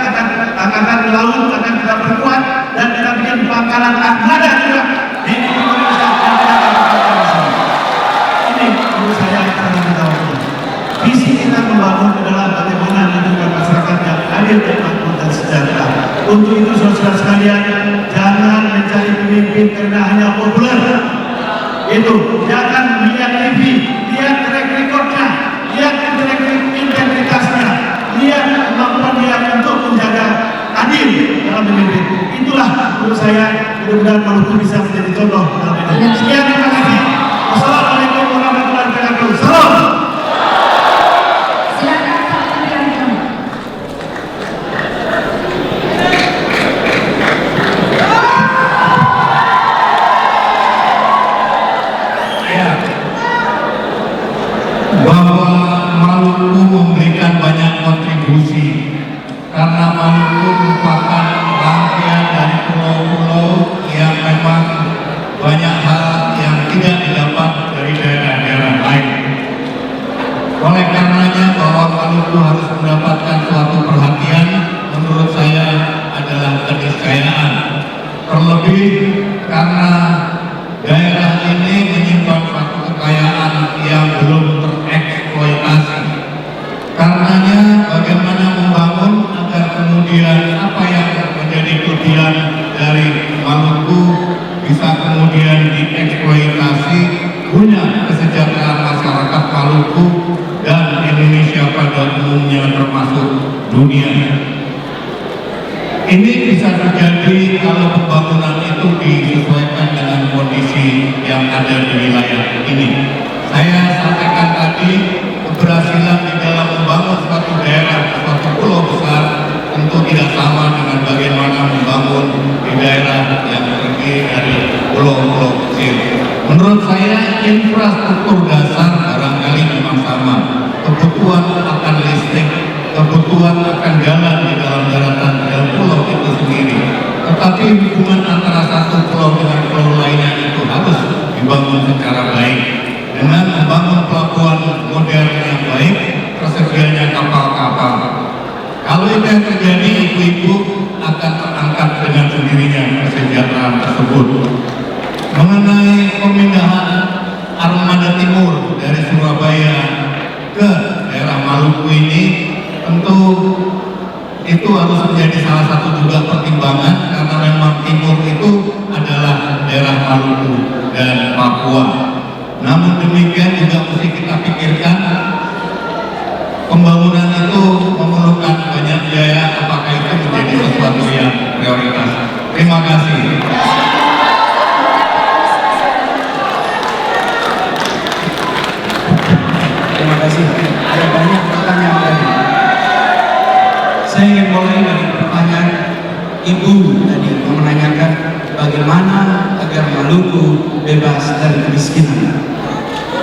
angkatan di laut akan kita perkuat, dan kita bikin pangkalan armada juga di Indonesia. Ini menurut saya yang kita waktu. sejahtera. Untuk itu saudara sekalian, jangan mencari pemimpin karena hanya populer. Itu, jangan lihat TV, lihat track recordnya, lihat integritasnya, lihat kemampuan dia untuk menjaga adil dalam memimpin. Itulah menurut saya, mudah-mudahan Maluku bisa menjadi contoh dalam ini. Sekian, terima kasih. Wassalamualaikum warahmatullahi wabarakatuh. Salam. Silakan Pak Wiranto. Ya, bahwa Maluku memberikan banyak kontribusi karena Maluku merupakan rangkaian dari pulau-pulau yang memang banyak hal yang tidak didapat dari daerah-daerah lain. Oleh karenanya bahwa Maluku harus mendapatkan suatu perhatian menurut saya adalah keniscayaan. Terlebih karena daerah ini menyimpan suatu kekayaan yang belum tereksploitasi. Karenanya bagaimana membangun agar kemudian apa yang menjadi kelebihan dari Maluku bisa kemudian dieksploitasi guna kesejahteraan masyarakat Maluku dan Indonesia pada umumnya termasuk dunia. Ini bisa terjadi kalau pembangunan itu disesuaikan dengan kondisi yang ada di wilayah ini. Saya sampaikan tadi, keberhasilan di dalam membangun suatu daerah, suatu pulau besar tentu tidak sama dengan bagaimana membangun di daerah yang terdiri dari pulau-pulau kecil. Menurut saya infrastruktur dasar barangkali memang sama. Kebutuhan akan listrik, kebutuhan akan jalan di dalam daratan dan pulau itu sendiri. Tetapi hubungan antara satu pulau dengan pulau lainnya itu harus dibangun secara baik. Dengan membangun pelabuhan modern yang baik, tersedianya kapal-kapal. Kalau itu yang terjadi, ibu-ibu akan terangkat dengan sendirinya kesejahteraan tersebut. Mengenai pemindahan armada timur dari Surabaya ke daerah Maluku ini, tentu itu harus menjadi salah satu juga pertimbangan karena memang timur itu adalah daerah Maluku dan Papua. Namun demikian juga mesti kita pikirkan pembangunan itu memerlukan banyak biaya, apakah itu menjadi sesuatu yang prioritas. Terima kasih. Terima kasih. Ada banyak pertanyaan tadi. Saya ingin mulai dari pertanyaan Ibu tadi yang menanyakan bagaimana agar Maluku bebas dari kemiskinan.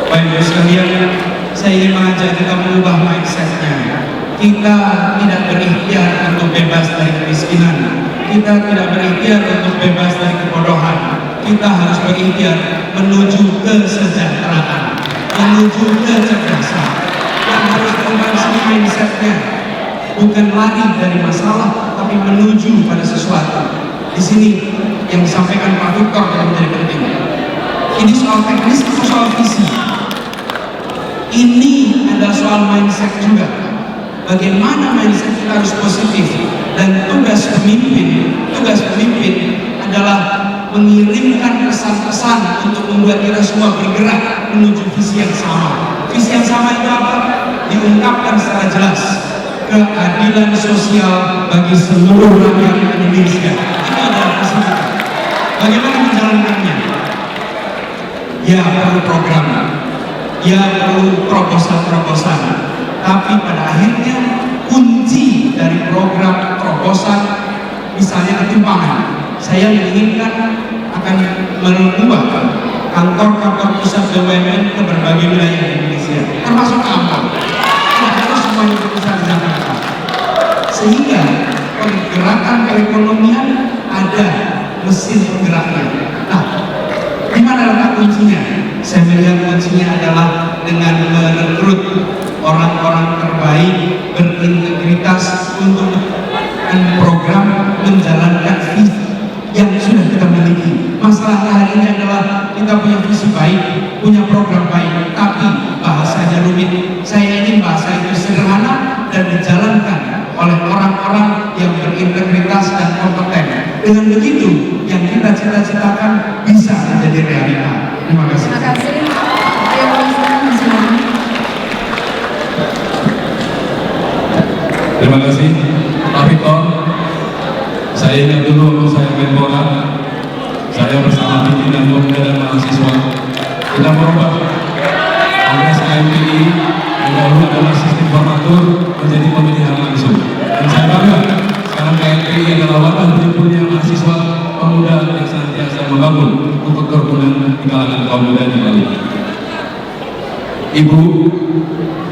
Baik sekalian, saya ingin mengajak kita mengubah mindsetnya. Kita tidak berikhtiar untuk bebas dari kemiskinan. Kita tidak berikhtiar untuk bebas dari kebodohan. Kita harus berikhtiar menuju kesejahteraan, menuju kecerdasan. Yang harus berubah mindsetnya, bukan lari dari masalah, tapi menuju pada sesuatu. Di sini yang disampaikan Pak Victor yang menjadi penting. Ini soal teknis atau soal visi? Ini adalah soal mindset juga. Bagaimana mindset kita harus positif, dan tugas pemimpin adalah mengirimkan pesan-pesan untuk membuat kita semua bergerak menuju visi yang sama. Visi yang sama itu apa? Diungkapkan secara jelas. Keadilan sosial bagi seluruh rakyat Indonesia. Ini adalah visi kita. Bagaimana menjalankannya? Ya perlu program, ya perlu proposal. Tapi pada akhirnya kunci dari program proposal, misalnya ketimpangan. Saya menginginkan akan mengubah kantor-kantor pusat BUMN ke berbagai wilayah Indonesia, termasuk Ambon. Harus semuanya bisa di Jakarta, sehingga pergerakan perekonomian ada mesin penggeraknya. Nah, di mana letak kuncinya? Saya melihat kuncinya adalah dengan merekrut orang-orang terbaik berintegritas untuk program menjalankan visi yang sudah kita miliki. Masalahnya hari ini adalah kita punya visi baik, punya program baik, tapi bahasanya rumit. Saya ingin bahasa itu sederhana dan dijalankan oleh orang-orang yang berintegritas dan kompeten. Dengan begitu, yang kita cita-citakan bisa menjadi realita. Terima kasih. Terima kasih. Ayo silakan. Terima kasih Pak Victor. Saya ingat dulu waktu saya Menpora, saya bersama pimpinan pemuda dan mahasiswa kita merubah Kongres KMPI yang dahulu adalah sistem formatur menjadi pemilihan langsung. Dan saya bangga sekarang KMPI adalah wadah berkumpulnya mahasiswa pemuda yang senantiasa membangun untuk kerukunan di kalangan kaum muda di Bali. Ibu,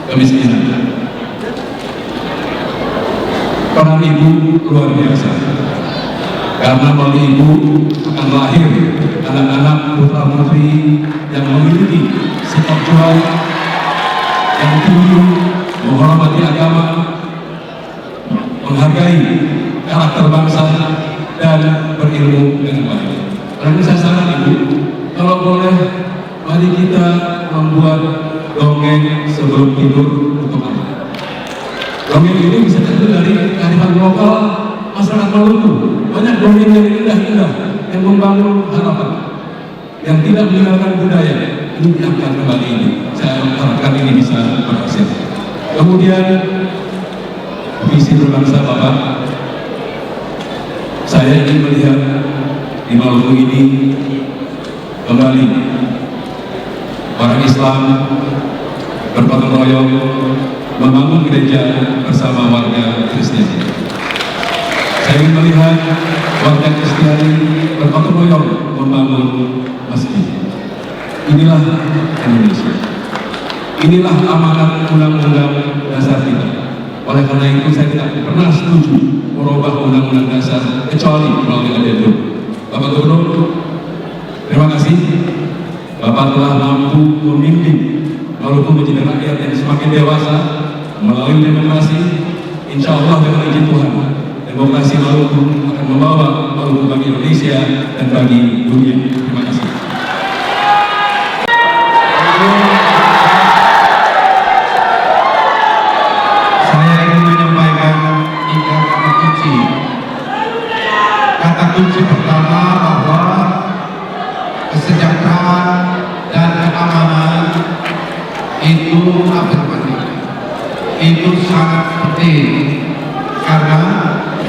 kemiskinan. Peran ibu luar biasa, karena melalui ibu akan lahir anak-anak putra putri yang memiliki sikap juang yang tinggi, menghormati agama, menghargai karakter bangsa, dan berilmu dengan baik. Lalu saya saran ibu, kalau boleh, mari kita membuat dongeng sebelum tidur untuk anak. Dongeng ini bisa terjadi dari kearifan lokal masyarakat Maluku. Banyak dongeng yang indah-indah yang membangun harapan, yang tidak meninggalkan budaya. Ini diangkat kembali ini. Saya harapkan ini bisa berhasil. Kemudian visi berbangsa Bapak, saya ingin melihat di Maluku ini kembali orang Islam bergotong royong membangun gereja bersama warga Kristen. Saya ingin melihat warga Kristen bergotong royong membangun masjid. Inilah Indonesia. Inilah amanat Undang-Undang Dasar kita. Oleh karena itu saya tidak pernah setuju merubah Undang-Undang Dasar kecuali melalui adendum. Bapak Gubernur, terima kasih. Bapak telah mampu memimpin Maluku menjadi rakyat yang semakin dewasa melalui demokrasi. Insya Allah dengan izin Tuhan, demokrasi Maluku akan membawa Maluku bagi Indonesia dan bagi dunia. Terima kasih. Saya ingin menyampaikan 3 kata kunci. Kata kunci pertama bahwa kesejahteraan dan keamanan itu itu sangat penting, karena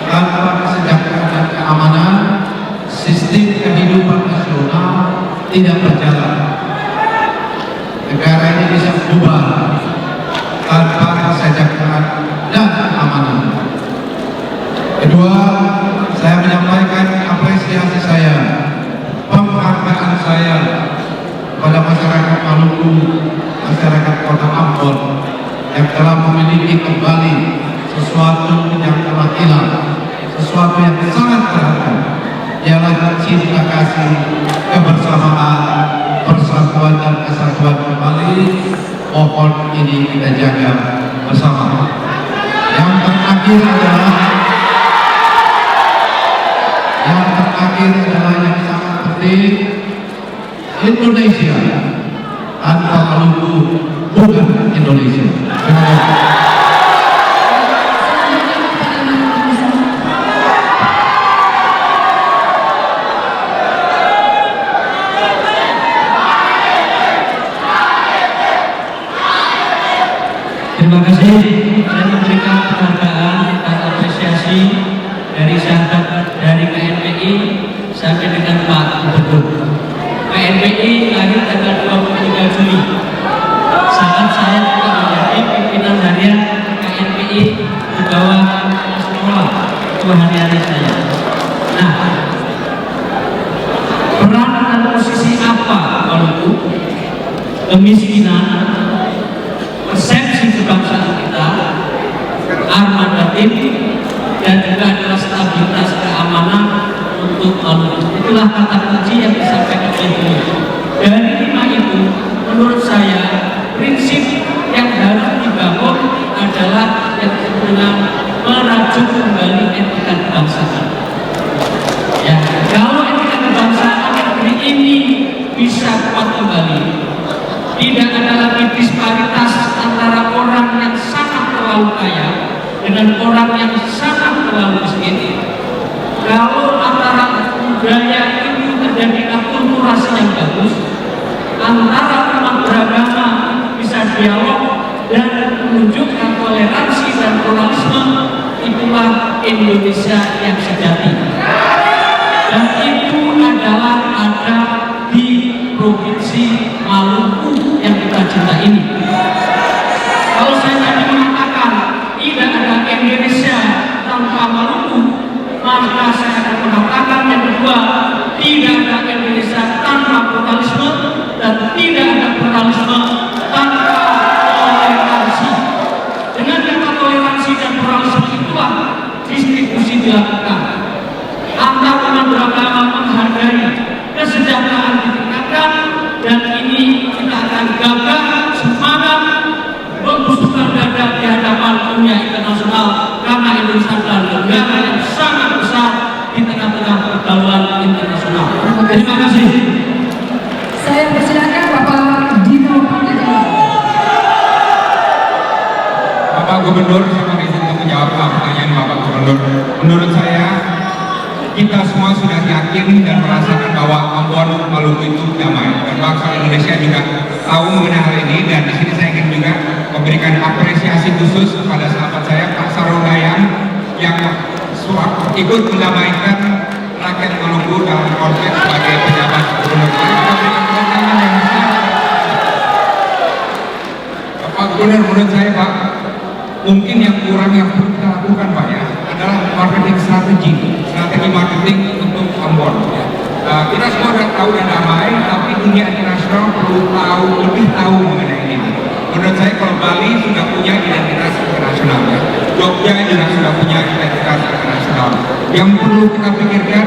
tanpa kesejahteraan dan keamanan sistem kehidupan nasional tidak berjalan. Negara ini bisa bubar tanpa kesejahteraan dan keamanan. Kedua, saya menyampaikan apresiasi saya, penghargaan saya kepada masyarakat Maluku, masyarakat Kota Ambon yang telah memiliki kembali sesuatu yang telah hilang, sesuatu yang sangat berharga, ialah cinta kasih, kebersamaan, persatuan dan kesatuan kembali. Mohon ini kita jaga bersama. Yang terakhir adalah yang sangat penting, Indonesia tanpa Maluku bukan Indonesia. Terima kasih. Terima kasih. Saya memberikan penghargaan dan apresiasi dari sahabat dari KNPI sampai dengan Pak Gubernur. KNPI lahir tanggal 23 Juli. Saat saya juga menjadi pimpinan harian KNPI di bawah sekolah itu hari-hari saya. Nah, peran dan posisi apa Maluku? Kemiskinan, persepsi kebangsaan kita, armadatim, dan juga adalah stabilitas keamanan untuk Maluku. Itulah kata kunci yang disampaikan oleh beliau. Dari 5 itu, menurut saya prinsip yang harus dibangun adalah yang disebut dengan merajut kembali etika kebangsaan. Ya, kalau etika kebangsaan negeri ini bisa kuat kembali, tidak ada lagi disparitas antara orang yang sangat terlalu kaya dengan orang yang sangat terlalu miskin. Indonesia yang sejati. Dan itu adalah ada di Provinsi Maluku yang kita cinta ini. Kalau saya tadi mengatakan tidak ada Indonesia tanpa Maluku, maka saya akan mengatakan yang kedua, tidak ada Indonesia tanpa pluralisme dan tidak ada pluralisme tanpa toleransi. Dengan kata toleransi dan pluralisme itulah distribusi dilakukan. Antar umat beragama menghargai, kesejahteraan ditingkatkan, dan ini kita akan gagah semangat membusukkan dada di hadapan dunia internasional karena Indonesia adalah negara yang sangat besar di tengah-tengah pergaulan internasional. Terima kasih. Saya persilakan Bapak Dino Pandeglang. Bapak Gubernur, saya izin untuk menjawab pertanyaan Bapak Gubernur. Menurut saya, kita semua sudah yakin dan merasakan bahwa Ambon Maluku itu damai, dan bangsa Indonesia juga tahu mengenai hal ini. Dan di sini saya ingin juga memberikan apresiasi khusus kepada sahabat saya Pak Sarodayang yang ikut mendamaikan rakyat Maluku dalam konteks sebagai pejabat gubernur. Bapak Gubernur, menurut saya Pak, mungkin yang kurang yang perlu kita lakukan Pak ya adalah marketing strategi marketing untuk Ambon. Ya. Kita semua sudah tahu dan damai, tapi dunia internasional perlu lebih tahu mengenai ini. Menurut saya kalau Bali sudah punya identitas internasional, ya. Jogja juga sudah punya identitas internasional. Yang perlu kita pikirkan,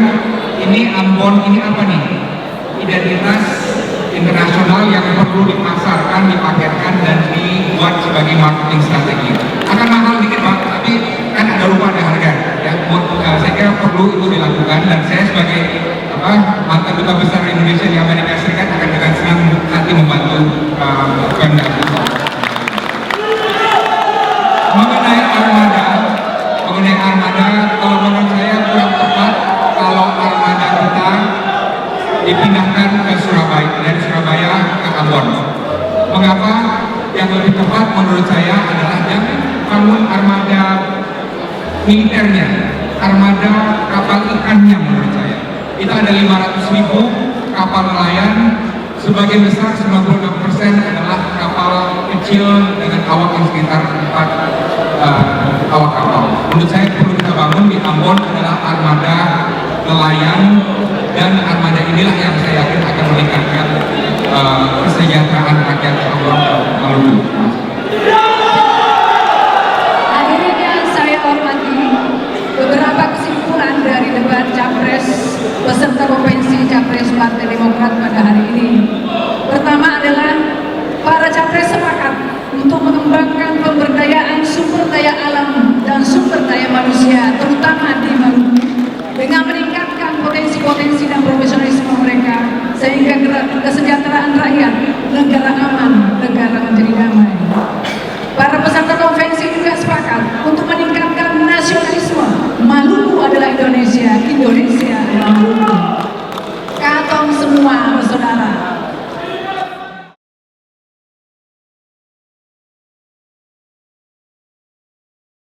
ini Ambon ini apa nih? Identitas internasional yang perlu dipasarkan, dipaketkan, dan dibuat sebagai marketing strategi. Akan mahal dikit Pak, tapi kan ada rupa ada harga. Ya, saya kira perlu itu dilakukan, dan saya sebagai mantan duta besar Indonesia di Amerika Serikat akan dengan senang hati membantu Pemda. Mengenai armada, kalau menurut saya kurang tepat kalau armada kita dipindahkan ke Surabaya, dari Surabaya ke Ambon. Mengapa? Yang lebih tepat menurut saya adalah yang bangun armada militernya, armada kapal ikannya menurut saya. Itu ada 500.000 kapal nelayan, sebagian besar 96% adalah kapal kecil dengan awak yang sekitar 4 awak kapal. Menurut saya perlu kita bangun di Ambon adalah armada nelayan, dan armada inilah yang saya yakin akan meningkatkan kesejahteraan rakyat Ambon Maluku. Akhirnya saya hormati beberapa kesimpulan dari debat Capres peserta konvensi Capres Partai Demokrat pada hari ini. Pertama adalah para Capres sepakat untuk mengembangkan pemberdayaan sumber daya alam dan sumber daya manusia, terutama di Maluku, dengan meningkatkan potensi-potensi dan profesionalisme mereka, sehingga kesejahteraan rakyat, negara aman, negara menjadi damai. Para peserta konvensi juga sepakat untuk meningkatkan nasionalisme. Maluku adalah Indonesia, Indonesia adalah Maluku. Katong semua bersaudara.